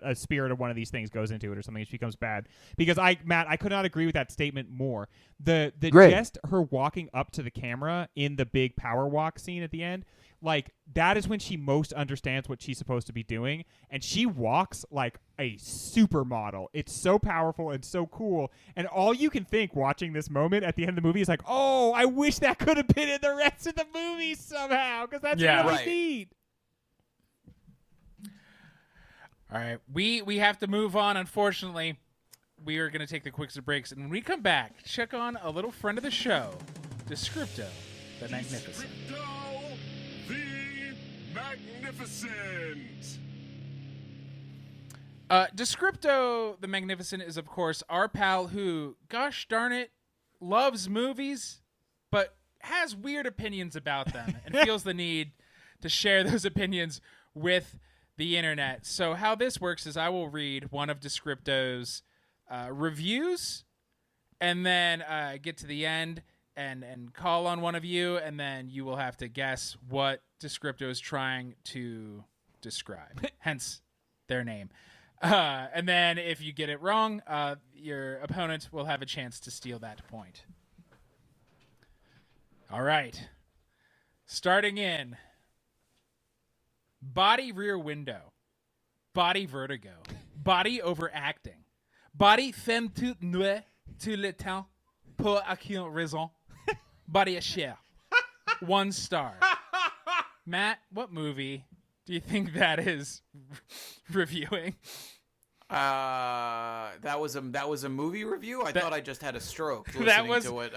a spirit of one of these things goes into it or something, and she becomes bad. Because Matt, I could not agree with that statement more. Just her walking up to the camera in the big power walk scene at the end, like that is when she most understands what she's supposed to be doing, and she walks like a supermodel. It's so powerful and so cool, and all you can think watching this moment at the end of the movie is like, oh, I wish that could have been in the rest of the movie somehow, because that's really neat. All right, we have to move on, unfortunately. We are going to take the quickest breaks, and when we come back, check on a little friend of the show, Descripto the Magnificent. The Magnificent. Magnificent! Descripto the Magnificent is, of course, our pal who, gosh darn it, loves movies, but has weird opinions about them and feels the need to share those opinions with the internet. So how this works is I will read one of Descripto's reviews and then get to the end and call on one of you, and then you will have to guess what Descripto is trying to describe, hence their name. And then if you get it wrong, your opponent will have a chance to steal that point. All right. Starting in body rear window, body vertigo, body overacting, body femme toute nuit tout le temps pour aucune raison, body a chair. 1 star. Matt, what movie do you think that is reviewing? That was a movie review. I thought I just had a stroke listening That was- to it.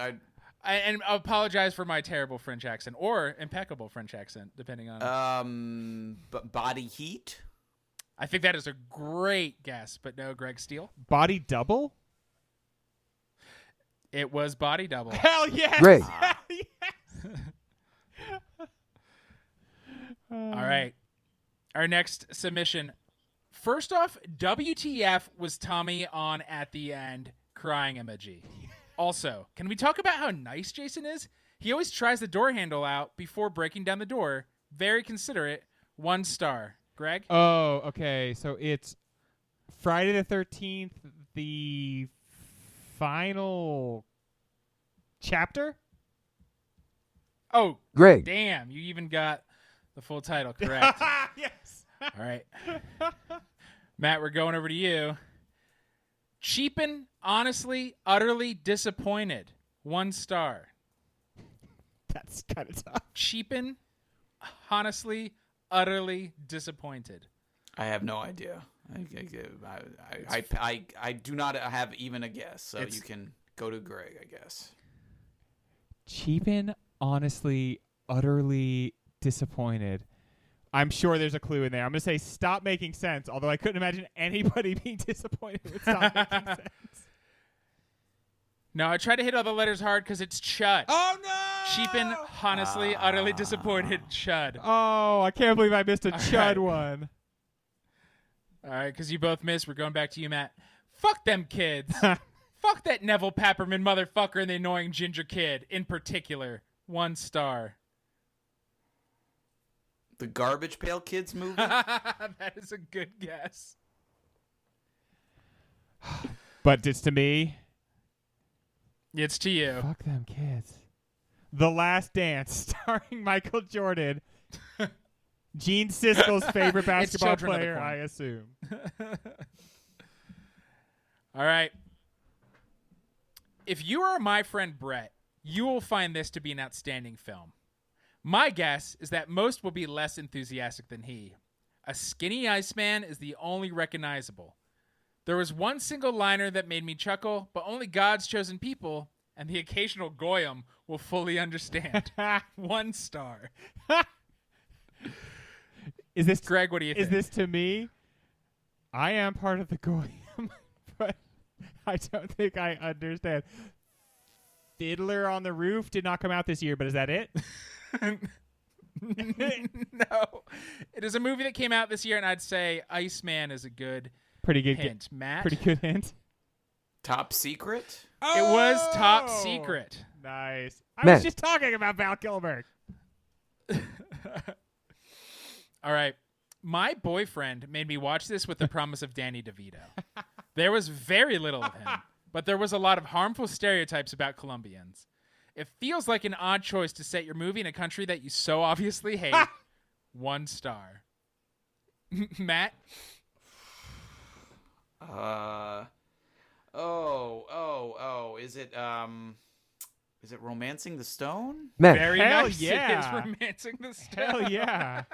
And I apologize for my terrible French accent or impeccable French accent, depending on. Body Heat. I think that is a great guess, but no, Greg Steele. Body double? It was Body Double. Hell yes! Greg. Hell yes! All right. Our next submission. First off, WTF was Tommy on at the end, crying emoji. Also, can we talk about how nice Jason is? He always tries the door handle out before breaking down the door. Very considerate. 1 star. Greg? Oh, okay. So it's Friday the 13th, the final chapter? Oh, Greg. damn. You even got the full title correct. Yes. All right. Matt, we're going over to you. Cheapin, honestly, utterly disappointed. 1 star. That's kind of tough. Cheapin, honestly, utterly disappointed. I have no idea. I do not have even a guess, so you can go to Greg, I guess. Cheapin, honestly, utterly disappointed. I'm sure there's a clue in there. I'm going to say stop making sense, although I couldn't imagine anybody being disappointed with stop making sense. No, I tried to hit all the letters hard because it's Chud. Oh, no! Cheapin, honestly, utterly disappointed. Chud. Oh, I can't believe I missed a All Chud right. one. All right, because you both missed. We're going back to you, Matt. Fuck them kids. Fuck that Neville Papperman motherfucker and the annoying ginger kid in particular. 1 star. The Garbage Pail Kids movie? That is a good guess. But it's to me. It's to you. Fuck them kids. The Last Dance, starring Michael Jordan. Gene Siskel's favorite basketball Children of the player, Corn. I assume. All right. If you are my friend Brett, you will find this to be an outstanding film. My guess is that most will be less enthusiastic than he. A skinny Iceman is the only recognizable. There was one single liner that made me chuckle, but only God's chosen people and the occasional goyim will fully understand. 1 star. Is this Greg, what do you think? Is this to me? I am part of the Goyim, but I don't think I understand. Fiddler on the Roof did not come out this year, but is that it? No. It is a movie that came out this year, and I'd say Iceman is a good Pretty good hint. Matt? Pretty good hint. Top Secret? It was Top Secret. Nice. I Man. was just talking about Val Kilmer. All right. My boyfriend made me watch this with the promise of Danny DeVito. There was very little of him, but there was a lot of harmful stereotypes about Colombians. It feels like an odd choice to set your movie in a country that you so obviously hate. 1 star. Matt? Is it Romancing the Stone? Man. Very Hell nice. yeah. It is Romancing the Stone. Hell yeah.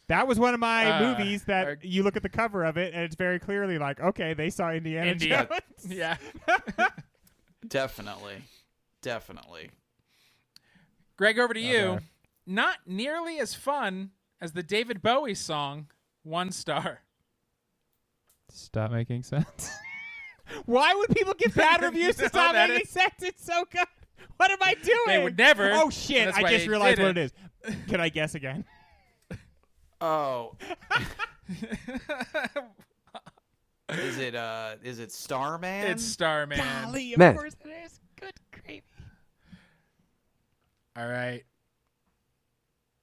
That was one of my movies that you look at the cover of it, and it's very clearly like, okay, they saw Indiana Jones. Yeah. Definitely. Greg, over to you. Okay. Not nearly as fun, as the David Bowie song 1 star. Stop making sense. Why would people give bad reviews to Stop Making Sense? It's so good. What am I doing? They would never. Oh, shit. I just realized what it is. Can I guess again? Oh. Is it Starman? It's Starman. Golly, of Man. course it is. Good gravy. All right.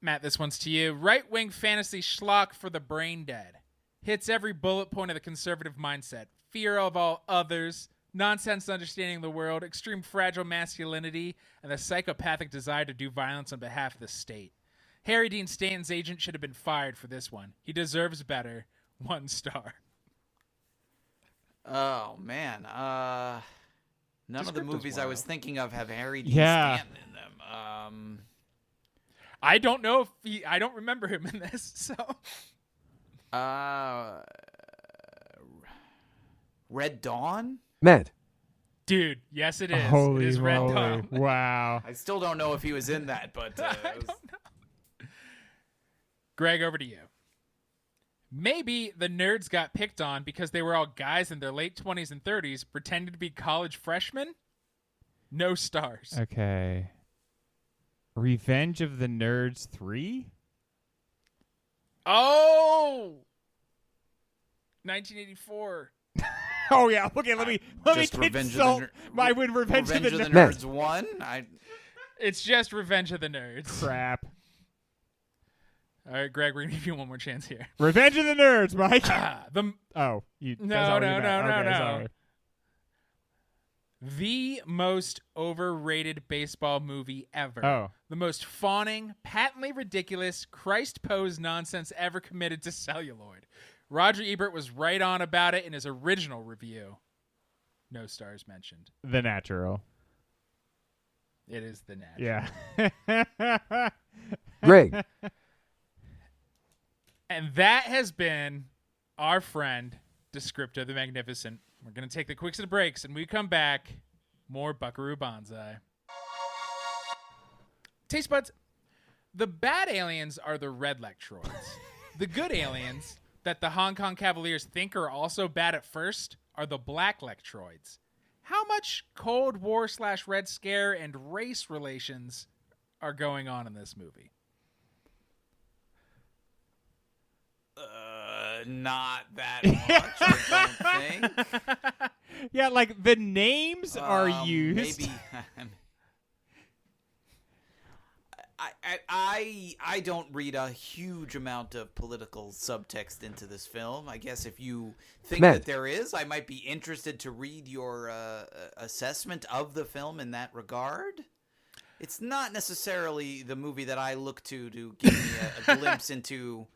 Matt, this one's to you. Right-wing fantasy schlock for the brain dead. Hits every bullet point of the conservative mindset. Fear of all others, nonsense understanding the world, extreme fragile masculinity, and the psychopathic desire to do violence on behalf of the state. Harry Dean Stanton's agent should have been fired for this one. He deserves better. 1 star. Oh man, none of the movies I was thinking of have Harry Dean Yeah. Stanton in them. I don't know if I don't remember him in this, so. Red Dawn? Matt. Dude, yes it is. Holy it is Red moly. Dawn. Wow. I still don't know if he was in that, but it was... Greg, over to you. Maybe the nerds got picked on because they were all guys in their late 20s and 30s pretending to be college freshmen? No stars. Okay. Revenge of the Nerds 3? Oh! 1984. Oh, yeah. Okay, let me Just Revenge of the consult Ner- my Revenge of the Nerds. Nerds 1? It's just Revenge of the Nerds. Crap. All right, Greg, we're going to give you one more chance here. Revenge of the Nerds, Mike. No. Sorry. The most overrated baseball movie ever. Oh. The most fawning, patently ridiculous, Christ-posed nonsense ever committed to celluloid. Roger Ebert was right on about it in his original review. No stars mentioned. The Natural. It is The Natural. Yeah. Greg. And that has been our friend, Descripto the Magnificent. We're going to take the quick set of breaks, and when we come back, more Buckaroo Banzai. Taste buds, the bad aliens are the red lectroids. The good aliens that the Hong Kong Cavaliers think are also bad at first are the black lectroids. How much Cold War / Red Scare and race relations are going on in this movie? Not that much, I don't think. Yeah, like the names are used. Maybe. I don't read a huge amount of political subtext into this film. I guess if you think Matt. that there is, I might be interested to read your assessment of the film in that regard. It's not necessarily the movie that I look to give me a glimpse into,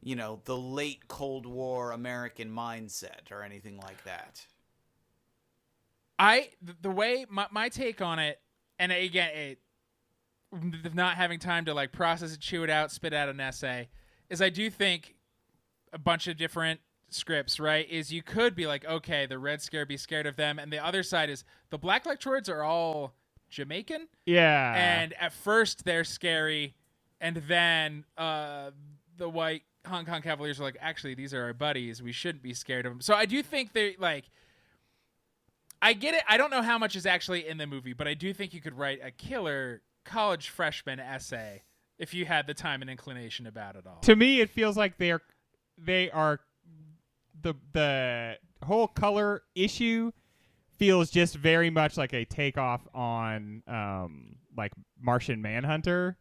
the late Cold War American mindset or anything like that. The way my take on it, and again, not having time to process it, chew it out, spit out an essay, is I do think a bunch of different scripts, right, is you could be like, okay, the Red Scare, be scared of them, and the other side is the black lectroids are all Jamaican, Yeah. and at first they're scary, and then the white Hong Kong Cavaliers are like, actually, these are our buddies, we shouldn't be scared of them. So I do think they I get it. I don't know how much is actually in the movie, but I do think you could write a killer college freshman essay if you had the time and inclination about it all. To me, it feels like they are the whole color issue feels just very much like a takeoff on Martian Manhunter,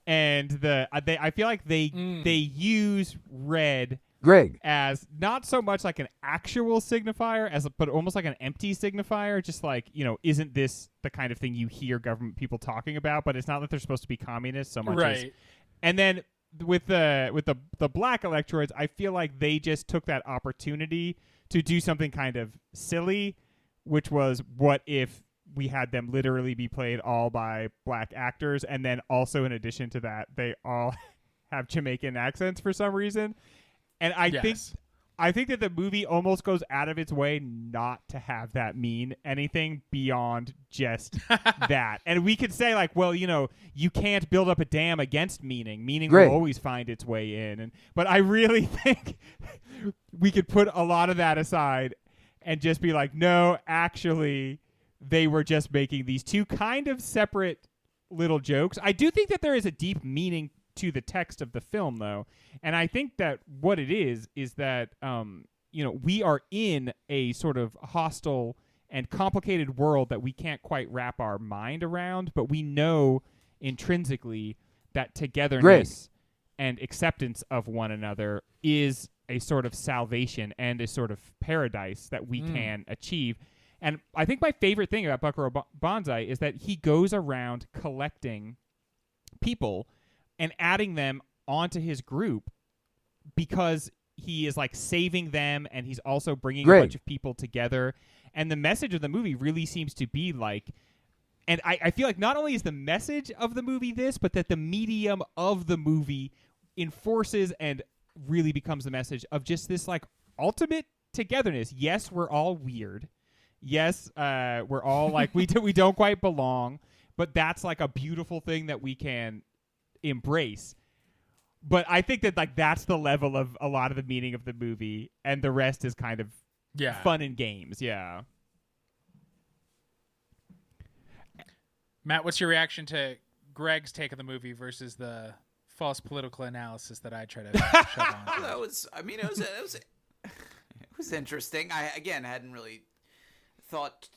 and I feel like they use red Greg. as not so much like an actual signifier but almost like an empty signifier, just like, isn't this the kind of thing you hear government people talking about, but it's not that they're supposed to be communists so much as, Right. and then with the black electroids, I feel like they just took that opportunity to do something kind of silly, which was, what if we had them literally be played all by black actors, and then also in addition to that they all have Jamaican accents for some reason. And I I think that the movie almost goes out of its way not to have that mean anything beyond just that. And we could say like, well, you can't build up a dam against meaning. Meaning will always find its way in. But I really think we could put a lot of that aside and just be like, no, actually, they were just making these two kind of separate little jokes. I do think that there is a deep meaning to the text of the film, though. And I think that what it is that, we are in a sort of hostile and complicated world that we can't quite wrap our mind around, but we know intrinsically that togetherness and acceptance of one another is a sort of salvation and a sort of paradise that we can achieve. And I think my favorite thing about Buckaroo Banzai is that he goes around collecting people and adding them onto his group because he is like saving them, and he's also bringing a bunch of people together. And the message of the movie really seems to be like, and I feel like not only is the message of the movie this, but that the medium of the movie enforces and really becomes the message of just this like ultimate togetherness. Yes, we're all weird. Yes, we're all like we don't quite belong, but that's like a beautiful thing that we can embrace. But I think that like that's the level of a lot of the meaning of the movie, and the rest is kind of fun and games. Yeah. Matt, what's your reaction to Greg's take of the movie versus the false political analysis that I try to shove on? It was interesting. I hadn't really thought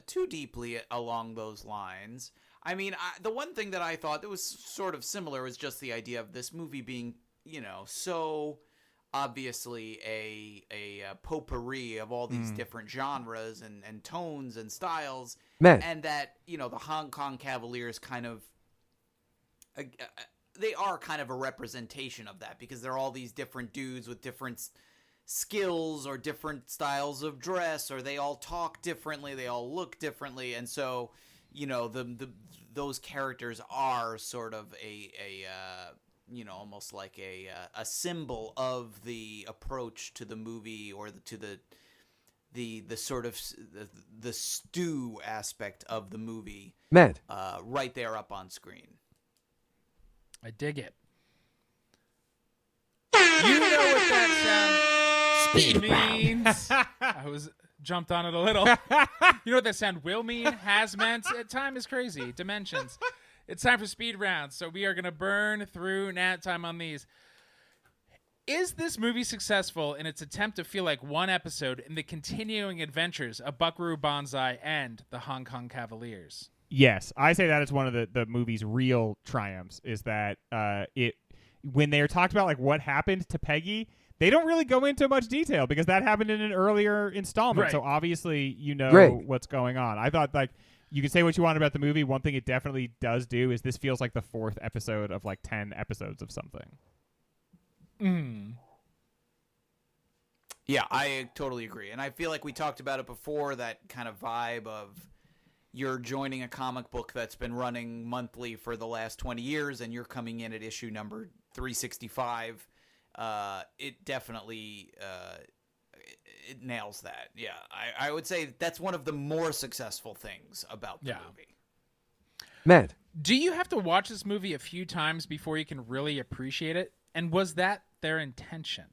too deeply along those lines. I mean, the one thing that I thought that was sort of similar was just the idea of this movie being, so obviously a potpourri of all these different genres and tones and styles. And that, the Hong Kong Cavaliers kind of, they are kind of a representation of that, because they're all these different dudes with different skills or different styles of dress, or they all talk differently, they all look differently. And so, those characters are sort of almost like a symbol of the approach to the movie, or to the sort of the stew aspect of the movie. Right there up on screen. I dig it. You know what that sound means? I was jumped on it a little. You know what that sound will mean? Has meant. Time is crazy. Dimensions. It's time for speed rounds, so we are going to burn through nap time on these. Is this movie successful in its attempt to feel like one episode in the continuing adventures of Buckaroo Banzai and the Hong Kong Cavaliers? Yes, I say that is one of the movie's real triumphs, is that when they're talked about like what happened to Peggy, they don't really go into much detail because that happened in an earlier installment. Right. So obviously what's going on. I thought like you can say what you want about the movie. One thing it definitely does do is this feels like the 4th episode of like 10 episodes of something. Yeah, I totally agree. And I feel like we talked about it before, that kind of vibe of you're joining a comic book that's been running monthly for the last 20 years, and you're coming in at issue number 365. It definitely it nails that. Yeah, I would say that's one of the more successful things about the movie. Matt, do you have to watch this movie a few times before you can really appreciate it? And was that their intention?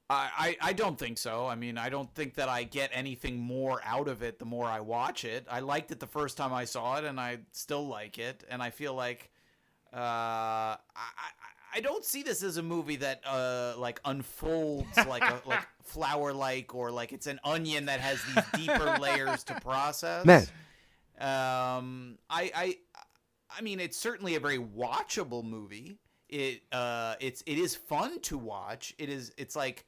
I don't think so. I mean, I don't think that I get anything more out of it the more I watch it. I liked it the first time I saw it, and I still like it. And I feel like I don't see this as a movie that like unfolds like flower-like, or like it's an onion that has these deeper layers to process. Matt. I mean, it's certainly a very watchable movie. It is fun to watch. It's like,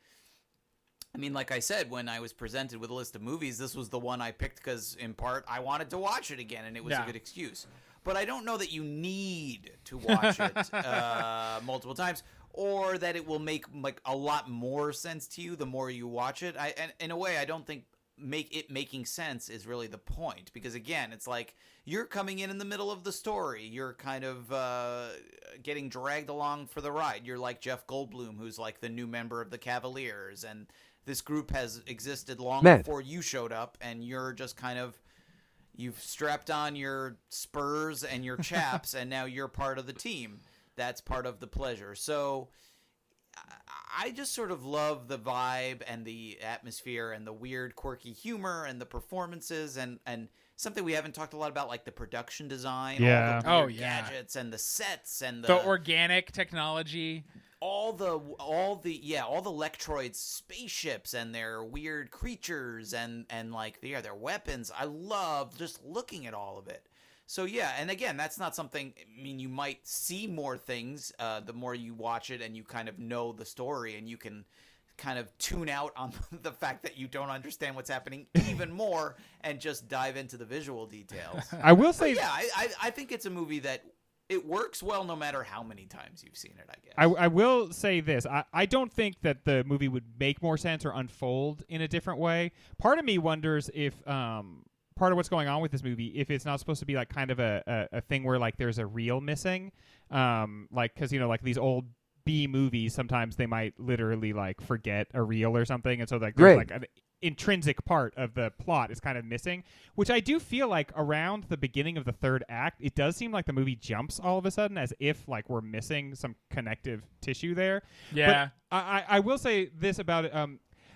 I mean, like I said, when I was presented with a list of movies, this was the one I picked because, in part, I wanted to watch it again, and it was a good excuse. But I don't know that you need to watch it multiple times, or that it will make like a lot more sense to you the more you watch it. And in a way, I don't think making sense is really the point, because again, it's like you're coming in the middle of the story. You're kind of getting dragged along for the ride. You're like Jeff Goldblum, who's like the new member of the Cavaliers, and this group has existed long before you showed up, and you're just kind of, you've strapped on your spurs and your chaps, and now you're part of the team. That's part of the pleasure. So I just sort of love the vibe and the atmosphere and the weird, quirky humor and the performances and something we haven't talked a lot about, like the production design, all the weird gadgets and the sets and the organic technology, all the Lectroid spaceships and their weird creatures and like their weapons. I love just looking at all of it. So yeah, and again, that's not something, I mean, you might see more things the more you watch it and you kind of know the story, and you can kind of tune out on the fact that you don't understand what's happening even more and just dive into the visual details. I will say, yeah, I think it's a movie that it works well no matter how many times you've seen it, I guess. I will say this. I don't think that the movie would make more sense or unfold in a different way. Part of me wonders if part of what's going on with this movie, if it's not supposed to be like kind of a thing where like there's a reel missing, like, because like these old B movies, sometimes they might literally like forget a reel or something, and so like there's like an intrinsic part of the plot is kind of missing, which I do feel like around the beginning of the third act, it does seem like the movie jumps all of a sudden as if like we're missing some connective tissue there. Yeah. But I will say this about it.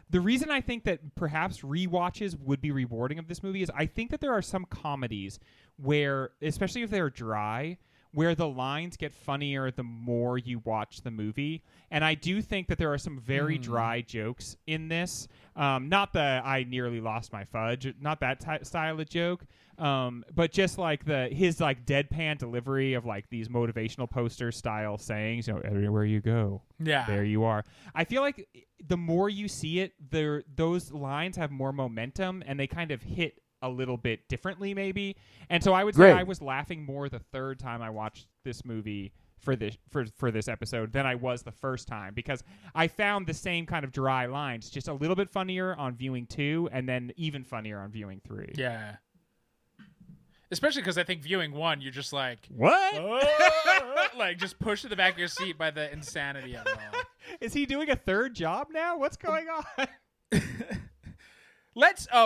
The reason I think that perhaps rewatches would be rewarding of this movie is I think that there are some comedies where, especially if they're dry, where the lines get funnier the more you watch the movie. And I do think that there are some very dry jokes in this. Not the I nearly lost my fudge, not that style of joke, but just like his like deadpan delivery of like these motivational poster style sayings, everywhere you go, there you are. I feel like the more you see it, those lines have more momentum and they kind of hit a little bit differently maybe. And so I would say I was laughing more the third time I watched this movie for this episode than I was the first time, because I found the same kind of dry lines just a little bit funnier on viewing 2 and then even funnier on viewing 3. Yeah. Especially because I think viewing 1, you're just like, what? Like just pushed to the back of your seat by the insanity of it all. Is he doing a third job now? What's going on?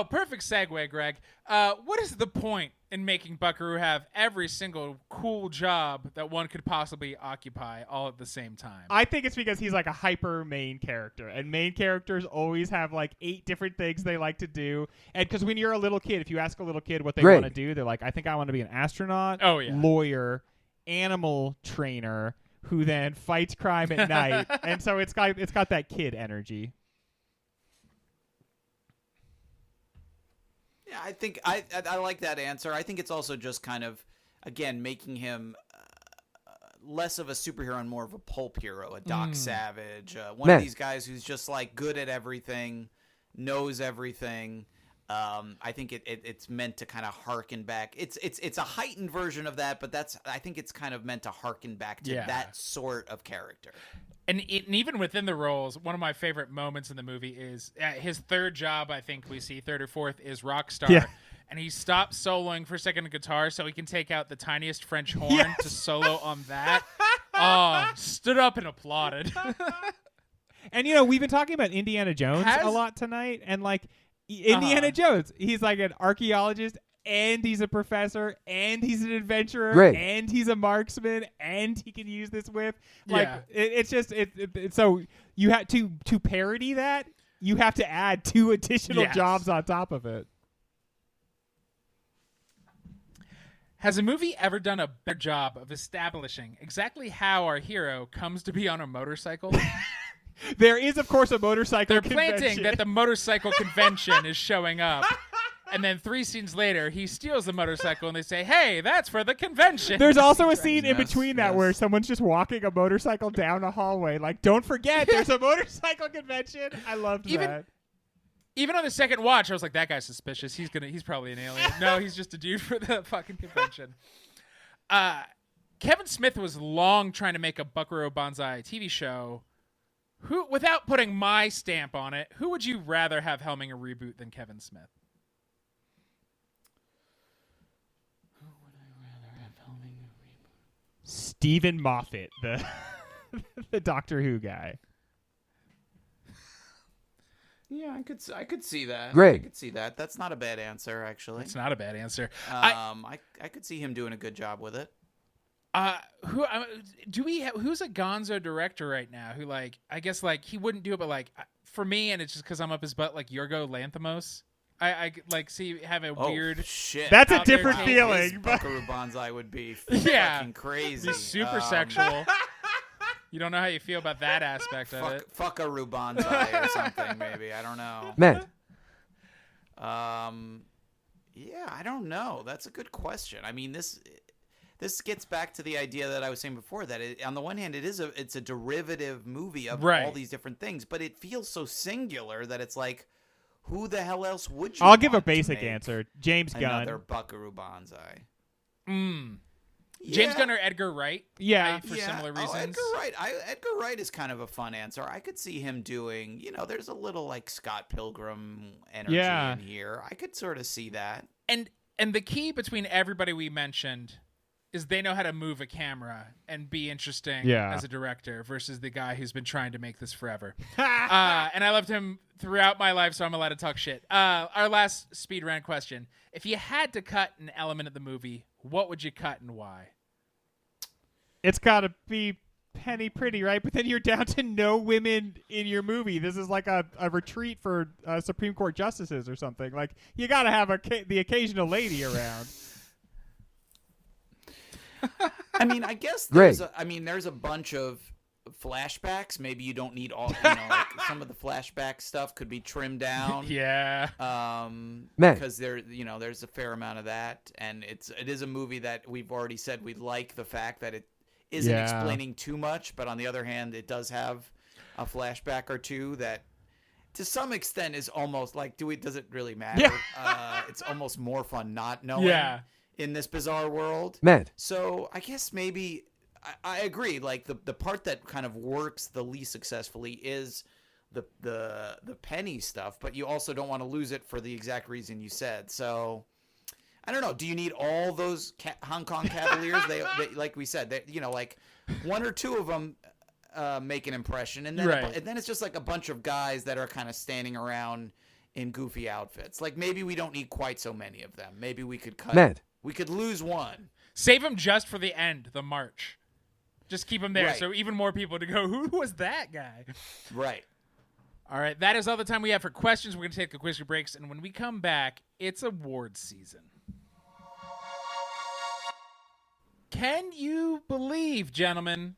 Perfect segue, Greg. What is the point in making Buckaroo have every single cool job that one could possibly occupy all at the same time? I think it's because he's like a hyper main character, and main characters always have like 8 different things they like to do. And because when you're a little kid, if you ask a little kid what they want to do, they're like, I think I want to be an astronaut, lawyer, animal trainer, who then fights crime at night. And so it's got that kid energy. Yeah, I think I like that answer. I think it's also just kind of, again, making him less of a superhero and more of a pulp hero, a Doc Savage, one of these guys who's just like good at everything, knows everything. I think it's meant to kind of harken back. It's a heightened version of that, but I think it's kind of meant to harken back to that sort of character. And even within the roles, one of my favorite moments in the movie is his third job, I think we see, third or fourth, is Rockstar. Yeah. And he stops soloing for a second on guitar so he can take out the tiniest French horn to solo on that. Stood up and applauded. And, we've been talking about Indiana Jones a lot tonight. And, like, Indiana Jones, he's like an archaeologist, and he's a professor, and he's an adventurer, and he's a marksman, and he can use this whip. Like, it's just so you have to parody that. You have to add 2 additional jobs on top of it. Has a movie ever done a better job of establishing exactly how our hero comes to be on a motorcycle? There is, of course, a motorcycle convention. They're planting that the motorcycle convention is showing up. And then 3 scenes later, he steals the motorcycle, and they say, hey, that's for the convention. There's also a scene in between that where someone's just walking a motorcycle down a hallway. Like, don't forget, there's a motorcycle convention. I loved that. Even on the second watch, I was like, that guy's suspicious. He's probably an alien. No, he's just a dude for the fucking convention. Kevin Smith was long trying to make a Buckaroo Banzai TV show. Who, without putting my stamp on it, who would you rather have helming a reboot than Kevin Smith? Who would I rather have helming a reboot? Stephen Moffat, the the Doctor Who guy. Yeah, I could see that. Greg. I could see that. That's not a bad answer, actually. It's not a bad answer. I could see him doing a good job with it. Who's a gonzo director right now who, like, I guess, like, he wouldn't do it, but, like, for me, and it's just because I'm up his butt, like Yorgo Lanthimos. I like see have a weird. Shit. That's a out there different too. feeling. His But Buckaroo Banzai would be Yeah. fucking crazy. He's super sexual. You don't know how you feel about that aspect of it. Fuckaroo Banzai or something, maybe. I don't know. Matt. Yeah, I don't know. That's a good question. I mean, this gets back to the idea that I was saying before, that on the one hand, it's a derivative movie of Right. all these different things, but it feels so singular that it's like, who the hell else would you I'll give a want to basic make answer. James another Gunn. Buckaroo Banzai? James Yeah. Gunn or Edgar Wright? Yeah. For similar reasons. Edgar Wright. Edgar Wright is kind of a fun answer. I could see him doing, there's a little like Scott Pilgrim energy in here. I could sort of see that. And the key between everybody we mentioned is they know how to move a camera and be interesting as a director versus the guy who's been trying to make this forever. And I loved him throughout my life, so I'm allowed to talk shit. Our last speed round question. If you had to cut an element of the movie, what would you cut and why? It's got to be Penny Pretty, right? But then you're down to no women in your movie. This is like a retreat for Supreme Court justices or something. Like, you got to have the occasional lady around. I mean, I guess Greg. there's a bunch of flashbacks. Maybe you don't need all, like some of the flashback stuff could be trimmed down. Yeah. Because there's a fair amount of that, and it is a movie that we've already said we like the fact that it isn't explaining too much, but on the other hand, it does have a flashback or two that, to some extent, is almost like, does it really matter? Yeah. It's almost more fun not knowing in this bizarre world. Matt. So I guess maybe I agree. Like the part that kind of works the least successfully is the Penny stuff, but you also don't want to lose it for the exact reason you said. So I don't know. Do you need all those Hong Kong Cavaliers? they like we said, like one or two of them make an impression, and then and then it's just like a bunch of guys that are kind of standing around in goofy outfits. Like maybe we don't need quite so many of them. Maybe we could cut. Matt. We could lose one. Save him just for the end, the march. Just keep him there, Right. so even more people to go, who was that guy? Right. All right, that is all the time we have for questions. We're going to take a quick breaks, and when we come back, it's awards season. Can you believe, gentlemen,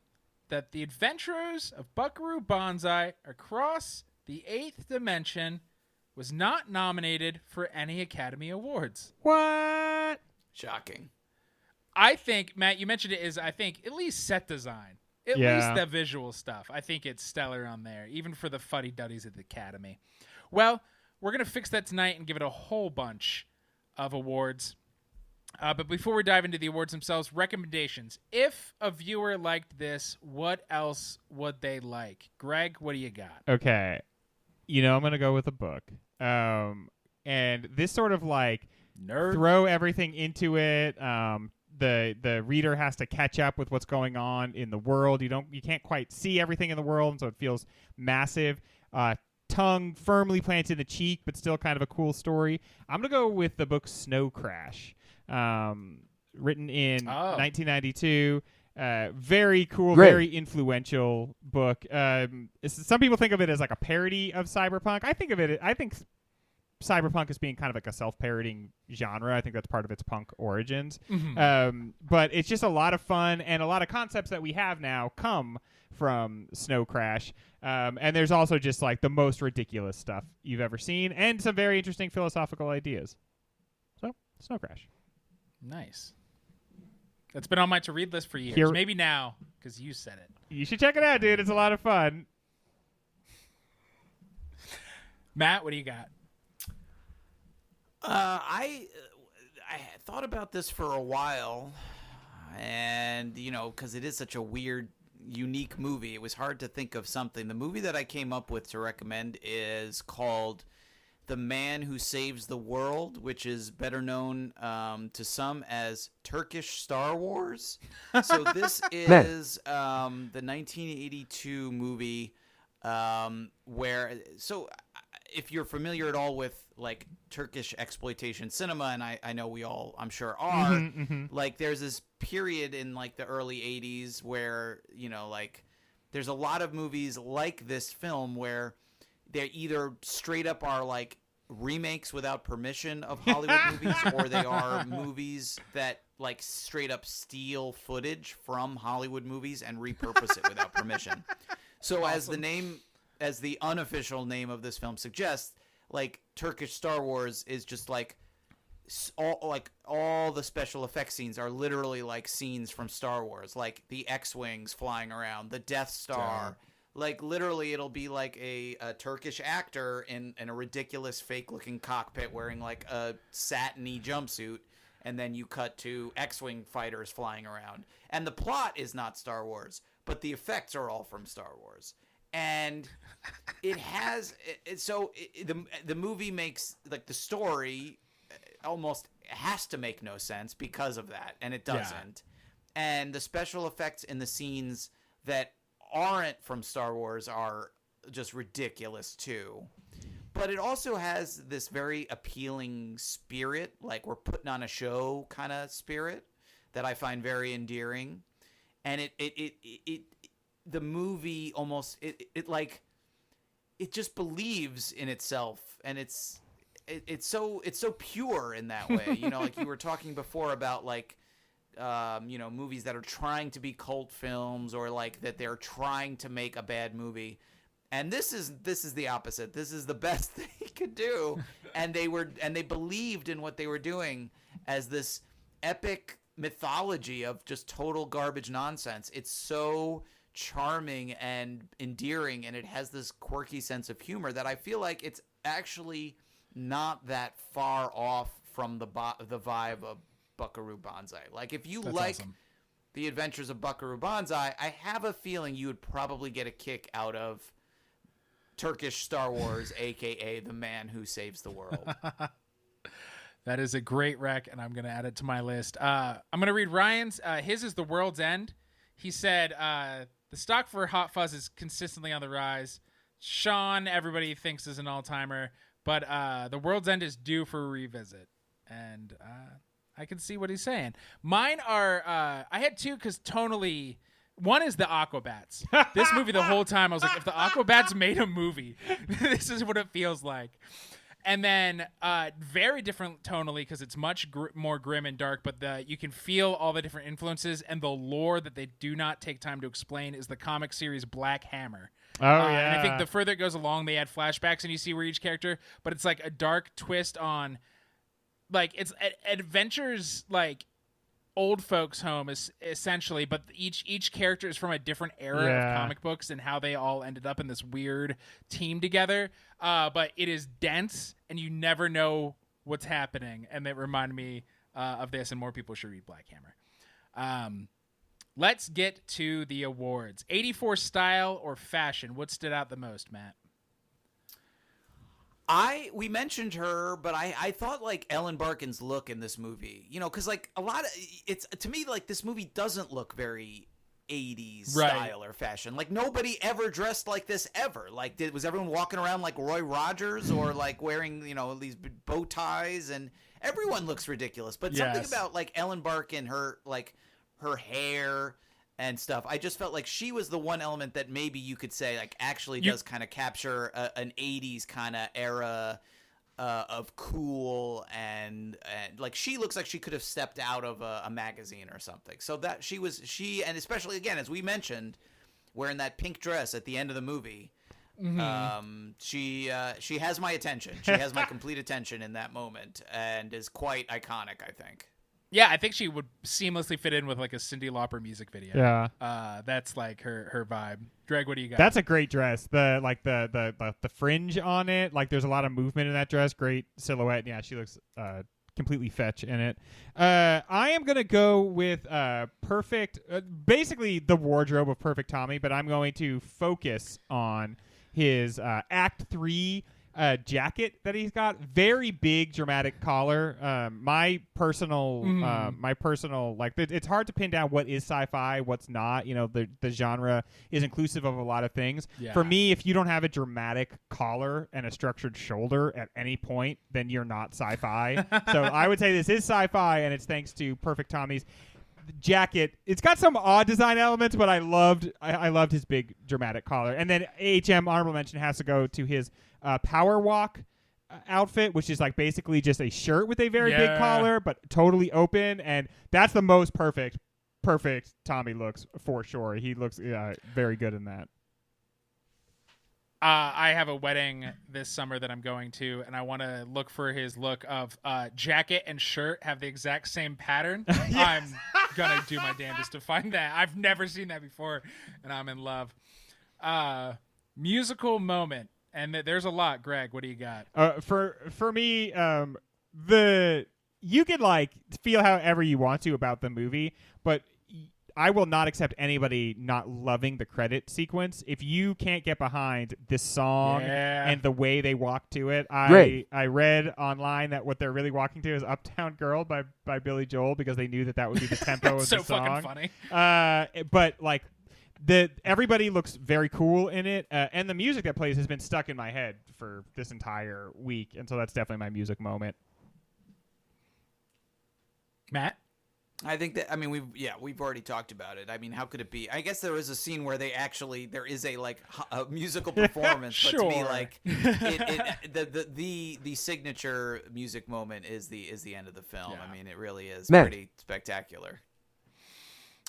that the adventurers of Buckaroo Banzai across the 8th dimension was not nominated for any Academy Awards? What? Shocking. I think, Matt, you mentioned it, is I think at least set design. At least the visual stuff. I think it's stellar on there, even for the fuddy-duddies at the Academy. Well, we're going to fix that tonight and give it a whole bunch of awards. But before we dive into the awards themselves, recommendations. If a viewer liked this, what else would they like? Greg, what do you got? Okay. I'm going to go with a book. And this sort of like Nerd. throw everything into it. The reader has to catch up with what's going on in the world. You can't quite see everything in the world, and so it feels massive. Tongue firmly planted in the cheek, but still kind of a cool story. I'm gonna go with the book Snow Crash, written in 1992. Very cool, very influential book. Some people think of it as like a parody of cyberpunk. I think cyberpunk is being kind of like a self-parodying genre. I think that's part of its punk origins. Mm-hmm. But it's just a lot of fun, and a lot of concepts that we have now come from Snow Crash. And there's also just like the most ridiculous stuff you've ever seen, and some very interesting philosophical ideas. So, Snow Crash. Nice. That's been on my to-read list for years. Maybe now, because you said it. You should check it out, dude. It's a lot of fun. Matt, what do you got? I thought about this for a while, and because it is such a weird unique movie. It was hard to think of something. The movie that I came up with to recommend is called The Man Who Saves the World, which is better known to some as Turkish Star Wars. So this is the 1982 movie where, so if you're familiar at all with like Turkish exploitation cinema, and I know we all, I'm sure, are, like there's this period in like the early 80s where, you know, like there's a lot of movies like this film where they either straight up are like remakes without permission of Hollywood movies, or they are movies that like straight up steal footage from Hollywood movies and repurpose it without permission. So awesome. As the unofficial name of this film suggests, like Turkish Star Wars is just like all the special effects scenes are literally like scenes from Star Wars, like the X-Wings flying around, the Death Star. Like literally it'll be like a Turkish actor in a ridiculous fake looking cockpit wearing like a satiny jumpsuit, and then you cut to X-Wing fighters flying around. And the plot is not Star Wars, but the effects are all from Star Wars. And it has the movie makes like the story almost has to make no sense because of that, and it doesn't. And the special effects in the scenes that aren't from Star Wars are just ridiculous too. But it also has this very appealing spirit, like we're putting on a show kind of spirit that I find very endearing. And it the movie almost it just believes in itself, and it's so pure in that way. You know, like you were talking before about like you know, movies that are trying to be cult films, or like that they're trying to make a bad movie. And this is the opposite. This is the best they could do. And they believed in what they were doing as this epic mythology of just total garbage nonsense. It's so charming and endearing, and it has this quirky sense of humor that I feel like it's actually not that far off from the vibe of Buckaroo Banzai. Like if you awesome. The Adventures of Buckaroo Banzai, I have a feeling you would probably get a kick out of Turkish Star Wars, aka The Man Who Saves the World. That is a great rec, and I'm going to add it to my list. I'm going to read Ryan's. His is The World's End. He said, the stock for Hot Fuzz is consistently on the rise. Sean, everybody thinks is an all-timer, but The World's End is due for a revisit. And I can see what he's saying. Mine are, I had two because tonally, one is the Aquabats. This movie, the whole time, I was like, if the Aquabats made a movie, this is what it feels like. And then very different tonally because it's much more grim and dark, but you can feel all the different influences, and the lore that they do not take time to explain is the comic series Black Hammer. Oh, yeah. And I think the further it goes along, they add flashbacks and you see where each character, but it's like a dark twist on, like, it's adventures like old folks' home is essentially, but each character is from a different era of comic books and how they all ended up in this weird team together. But it is dense and you never know what's happening. And it reminded me of this, and more people should read Black Hammer. Let's get to the awards. 84 style or fashion? What stood out the most, Matt? We mentioned her, but I thought like Ellen Barkin's look in this movie, you know, because like a lot of it's to me like this movie doesn't look very 80s style or fashion. Like nobody ever dressed like this ever. Like was everyone walking around like Roy Rogers or like wearing, you know, these bow ties, and everyone looks ridiculous. But something about like Ellen Barkin, her hair and stuff, I just felt like she was the one element that maybe you could say like actually does kind of capture an 80s kind of era of cool, and like she looks like she could have stepped out of a magazine or something. So that she and especially again, as we mentioned, wearing that pink dress at the end of the movie, she has my attention. She has my complete attention in that moment, and is quite iconic, I think. Yeah, I think she would seamlessly fit in with like a Cyndi Lauper music video. Yeah, that's like her vibe. Greg, what do you got? That's a great dress. The fringe on it, like there's a lot of movement in that dress. Great silhouette. Yeah, she looks completely fetch in it. I am gonna go with perfect, basically the wardrobe of Perfect Tommy, but I'm going to focus on his Act 3 jacket that he's got. Very big, dramatic collar. My personal, like, it's hard to pin down what is sci-fi, what's not. You know, the genre is inclusive of a lot of things. Yeah. For me, if you don't have a dramatic collar and a structured shoulder at any point, then you're not sci-fi. So I would say this is sci-fi, and it's thanks to Perfect Tommy's jacket. It's got some odd design elements, but I loved his big dramatic collar. And then AHM honorable mention has to go to his Power Walk outfit, which is like basically just a shirt with a very big collar, but totally open, and that's the most perfect Tommy looks for sure. He looks very good in that. I have a wedding this summer that I'm going to, and I want to look for his look of jacket and shirt have the exact same pattern. I'm going to do my damnedest to find that. I've never seen that before, and I'm in love. Musical moment. And there's a lot. Greg, what do you got? For me, you can like feel however you want to about the movie, but I will not accept anybody not loving the credit sequence. If you can't get behind this song and the way they walk to it, I read online that what they're really walking to is Uptown Girl by Billy Joel, because they knew that would be the tempo of so the song. So fucking funny. But like everybody looks very cool in it, and the music that plays has been stuck in my head for this entire week, and so that's definitely my music moment. Matt? I think that, I mean, we've already talked about it. I mean, how could it be? I guess there is a scene where there is a like a musical performance, sure. But to me, like the signature music moment is the end of the film. Yeah. I mean, it really is Man. pretty spectacular.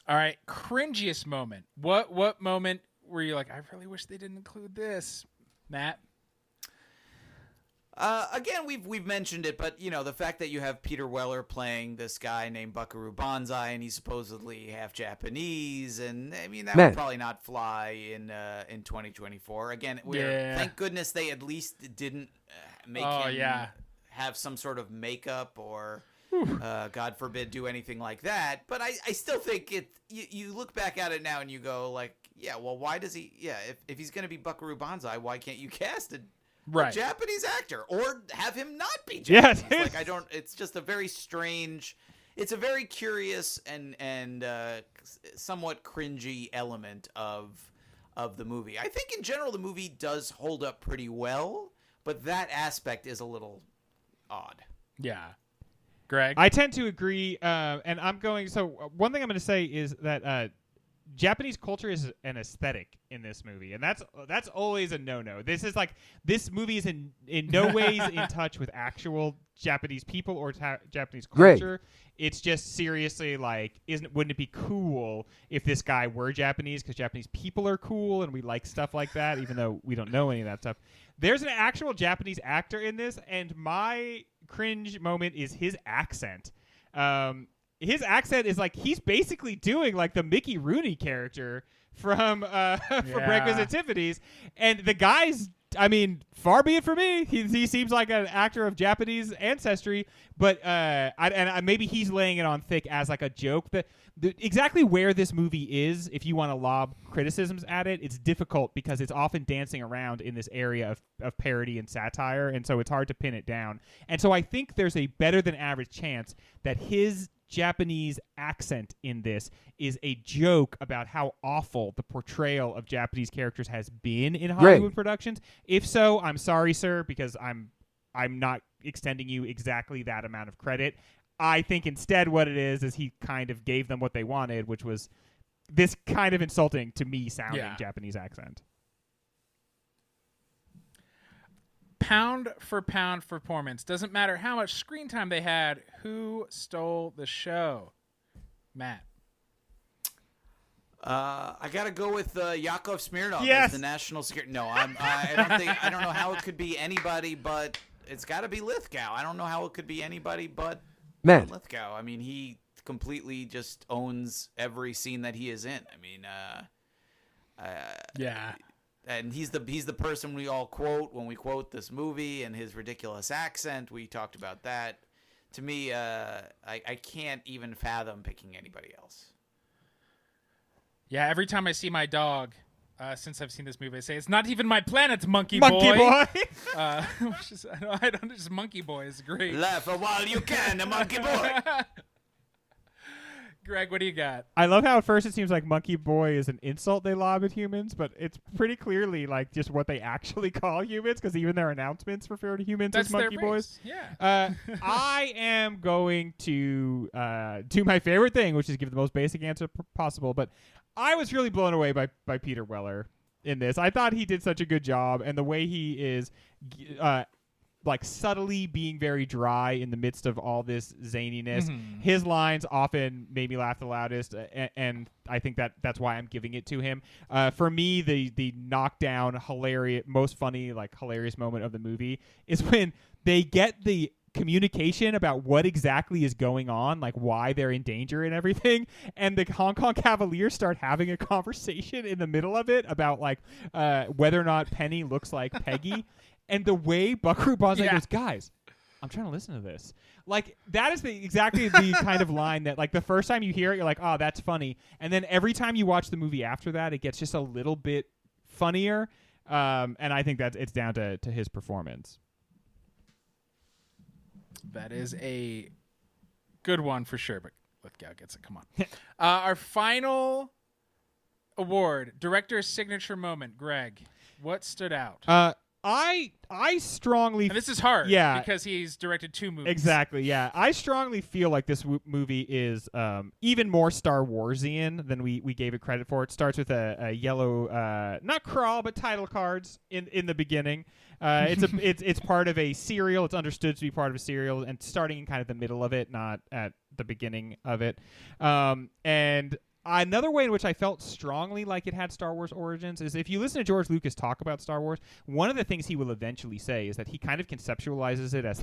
All right, cringiest moment. What moment were you like, I really wish they didn't include this, Matt? Again, we've mentioned it, but you know, the fact that you have Peter Weller playing this guy named Buckaroo Banzai, and he's supposedly half Japanese, and I mean that would probably not fly in 2024. Again, thank goodness they at least didn't make him have some sort of makeup or. God forbid do anything like that, but I still think you look back at it now and you go like, yeah, well, why does he? Yeah, if he's going to be Buckaroo Banzai, why can't you cast a Japanese actor or have him not be Japanese? Yes. Like it's just a very strange. It's a very curious and somewhat cringy element of the movie. I think in general the movie does hold up pretty well, but that aspect is a little odd. Yeah. Greg? I tend to agree, and I'm going. So one thing I'm going to say is that Japanese culture is an aesthetic in this movie, and that's always a no-no. This movie is in no ways in touch with actual Japanese people or Japanese culture. Greg. It's just seriously like, wouldn't it be cool if this guy were Japanese? Because Japanese people are cool, and we like stuff like that, even though we don't know any of that stuff. There's an actual Japanese actor in this, and my cringe moment is his accent. His accent is like he's basically doing like the Mickey Rooney character from Breakfast at Tiffany's, and the guy's. I mean, far be it for me. He seems like an actor of Japanese ancestry, but maybe he's laying it on thick as like a joke. Exactly where this movie is, if you want to lob criticisms at it, it's difficult because it's often dancing around in this area of parody and satire, and so it's hard to pin it down. And so I think there's a better than average chance that his Japanese accent in this is a joke about how awful the portrayal of Japanese characters has been in Hollywood productions. If so, I'm sorry, sir, because I'm not extending you exactly that amount of credit. I think instead what it is he kind of gave them what they wanted, which was this kind of insulting to me sounding Japanese accent. Pound for pound performance. Doesn't matter how much screen time they had. Who stole the show? Matt. I gotta go with Yakov Smirnoff Yes. as the national security. No, I don't know how it could be anybody but it's got to be Lithgow. I don't know how it could be anybody but Lithgow. I mean, he completely just owns every scene that he is in. I mean, and he's the person we all quote when we quote this movie and his ridiculous accent. We talked about that. to me, I can't even fathom picking anybody else. Yeah, every time I see my dog, since I've seen this movie, I say, it's not even my planet, monkey Monkey boy. Which is, I don't just monkey boy is great. Laugh a while you can, a monkey boy. Greg, what do you got? I love how at first it seems like monkey boy is an insult they lob at humans, but it's pretty clearly like just what they actually call humans, because even their announcements refer to humans That's as monkey their boys. base. Yeah. I am going to do my favorite thing, which is give the most basic answer possible, but I was really blown away by Peter Weller in this. I thought he did such a good job, and the way he is like subtly being very dry in the midst of all this zaniness. Mhm. His lines often made me laugh the loudest, and I think that's why I'm giving it to him. For me, the knockdown, hilarious, most funny, like hilarious moment of the movie is when they get the communication about what exactly is going on, like why they're in danger and everything, and the Hong Kong Cavaliers start having a conversation in the middle of it about like whether or not Penny looks like Peggy. And the way Buckaroo Banzai goes, guys, I'm trying to listen to this. Like, that is exactly the kind of line that, like, the first time you hear it, you're like, oh, that's funny. And then every time you watch the movie after that, it gets just a little bit funnier. And I think that it's down to his performance. That is a good one for sure, but Lithgow gets it. Come on. Our final award, director's signature moment. Greg, what stood out? I strongly... And this is hard, because he's directed 2 movies. Exactly, yeah. I strongly feel like this movie is even more Star Warsian than we gave it credit for. It starts with a yellow, not crawl, but title cards in the beginning. It's part of a serial. It's understood to be part of a serial, and starting in kind of the middle of it, not at the beginning of it. And another way in which I felt strongly like it had Star Wars origins is if you listen to George Lucas talk about Star Wars, one of the things he will eventually say is that he kind of conceptualizes it as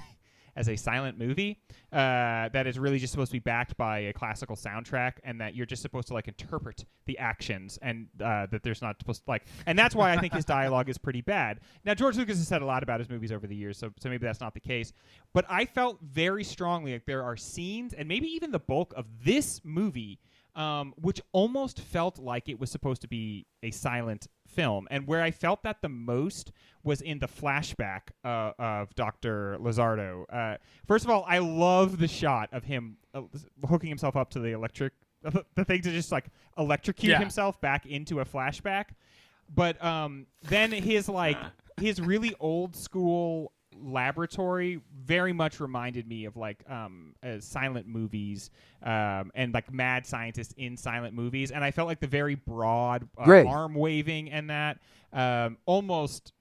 a silent movie that is really just supposed to be backed by a classical soundtrack, and that you're just supposed to like interpret the actions, and that there's not supposed to like, and that's why I think his dialogue is pretty bad. Now, George Lucas has said a lot about his movies over the years, so maybe that's not the case, but I felt very strongly like there are scenes, and maybe even the bulk of this movie, which almost felt like it was supposed to be a silent film. And where I felt that the most was in the flashback of Dr. Lizardo. First of all, I love the shot of him hooking himself up to the thing to just like electrocute himself back into a flashback. But then his really old school laboratory very much reminded me of like silent movies and like mad scientists in silent movies, and I felt like the very broad arm waving and that almost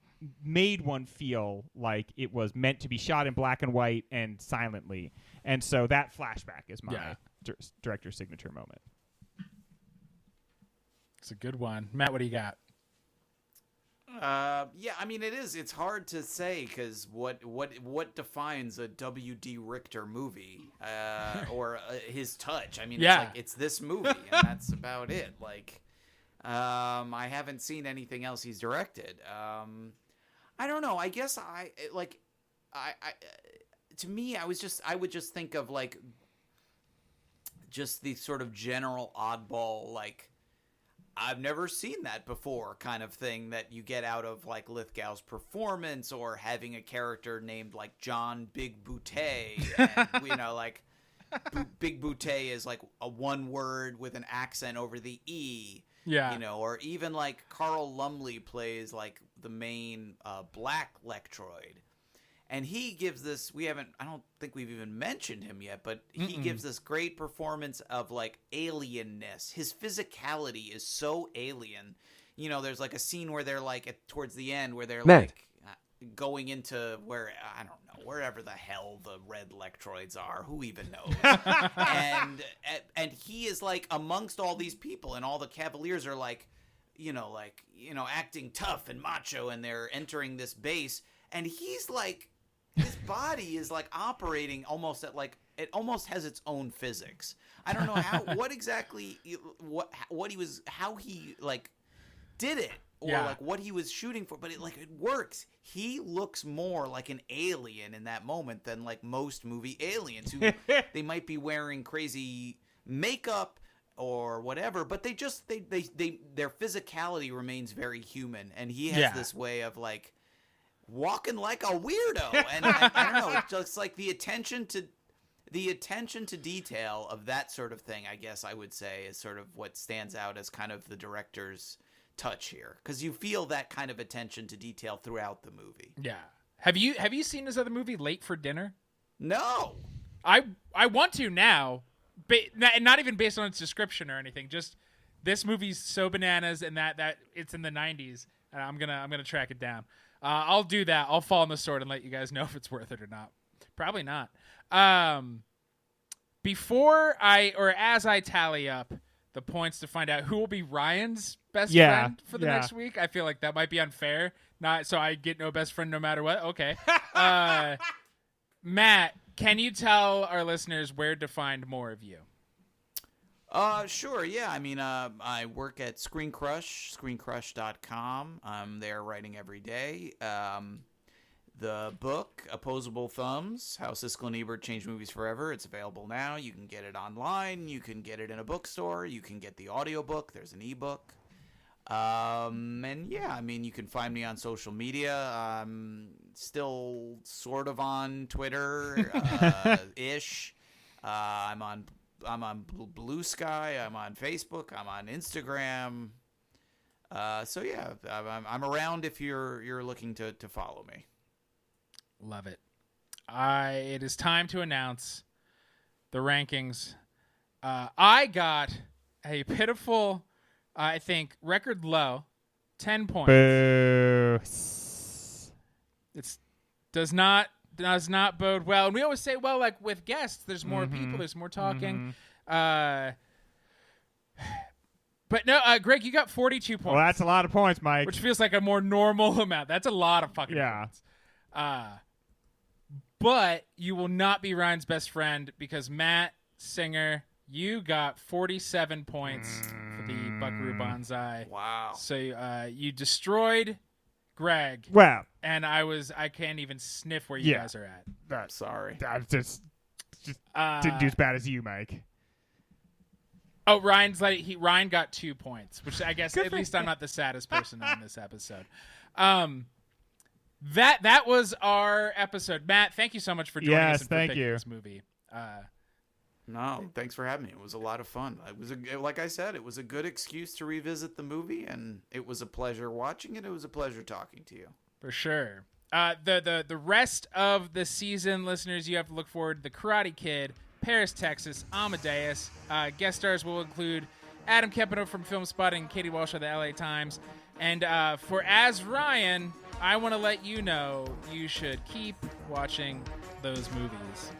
made one feel like it was meant to be shot in black and white and silently, and so that flashback is my director's signature moment. It's a good one. Matt, what do you got? Yeah, I mean, it's hard to say, because what defines a W.D. Richter movie, or his touch? I mean, it's this movie, and that's about it. Like, I haven't seen anything else he's directed. I don't know. I guess to me, I would just think of like, just the sort of general oddball, like, I've never seen that before kind of thing that you get out of like Lithgow's performance, or having a character named like John Big Boutte, and, you know, like Big Boutte is like a one word with an accent over the E, you know, or even like Carl Lumley plays like the main black Lectroid. And he gives this, I don't think we've even mentioned him yet, but he gives this great performance of like alienness. His physicality is so alien. You know, there's like a scene where they're like, towards the end, where they're like going into where, I don't know, wherever the hell the red Lectroids are, who even knows? and he is like amongst all these people, and all the Cavaliers are like, acting tough and macho, and they're entering this base, and he's like, his body is like operating almost at like, it almost has its own physics. I don't know how he like did it, or like what he was shooting for, but it works. He looks more like an alien in that moment than like most movie aliens who they might be wearing crazy makeup or whatever, but they their physicality remains very human, and he has this way of like walking like a weirdo, and I don't know, it's just like the attention to detail of that sort of thing, I guess I would say, is sort of what stands out as kind of the director's touch here, because you feel that kind of attention to detail throughout the movie. Yeah. Have you seen this other movie, Late for Dinner? No. I want to now, not even based on its description or anything. Just this movie's so bananas, and that it's in the 90s, and I'm gonna track it down. I'll do that. I'll fall on the sword and let you guys know if it's worth it or not. Probably not. As I tally up the points to find out who will be Ryan's best friend for the next week, I feel like that might be unfair. Not so I get no best friend no matter what. Okay. Matt, can you tell our listeners where to find more of you? Sure, yeah. I mean, I work at ScreenCrush, ScreenCrush.com. I'm there writing every day. The book, Opposable Thumbs, How Siskel and Ebert Changed Movies Forever, it's available now. You can get it online. You can get it in a bookstore. You can get the audiobook. There's an ebook. And yeah, I mean, you can find me on social media. I'm still sort of on Twitter, ish. I'm on Blue Sky. I'm on Facebook. I'm on Instagram. So yeah, I'm around if you're looking to follow me. Love it. It is time to announce the rankings. I got a pitiful, I think, record low, 10 points. Boo. It does not bode well. And we always say, well, like with guests, there's more people, there's more talking. But no, Greg, you got 42 points. Well, that's a lot of points, Mike. Which feels like a more normal amount. That's a lot of fucking points. But you will not be Ryan's best friend because Matt Singer, you got 47 points for the Buckaroo Banzai. Wow. So you destroyed Greg. Well, and I can't even sniff where you guys are at. I'm sorry. I just didn't do as bad as you, Mike. Oh, Ryan got 2 points, which I guess at least I'm not the saddest person on this episode. That was our episode. Matt, thank you so much for joining us and for picking this movie. No, thanks for having me. It was a lot of fun. Like I said, it was a good excuse to revisit the movie, and it was a pleasure watching it. It was a pleasure talking to you. For sure. The rest of the season, listeners, you have to look forward to The Karate Kid, Paris, Texas, Amadeus. Guest stars will include Adam Kempino from Film Spotting and Katie Walsh of the LA Times. And for As Ryan, I want to let you know you should keep watching those movies.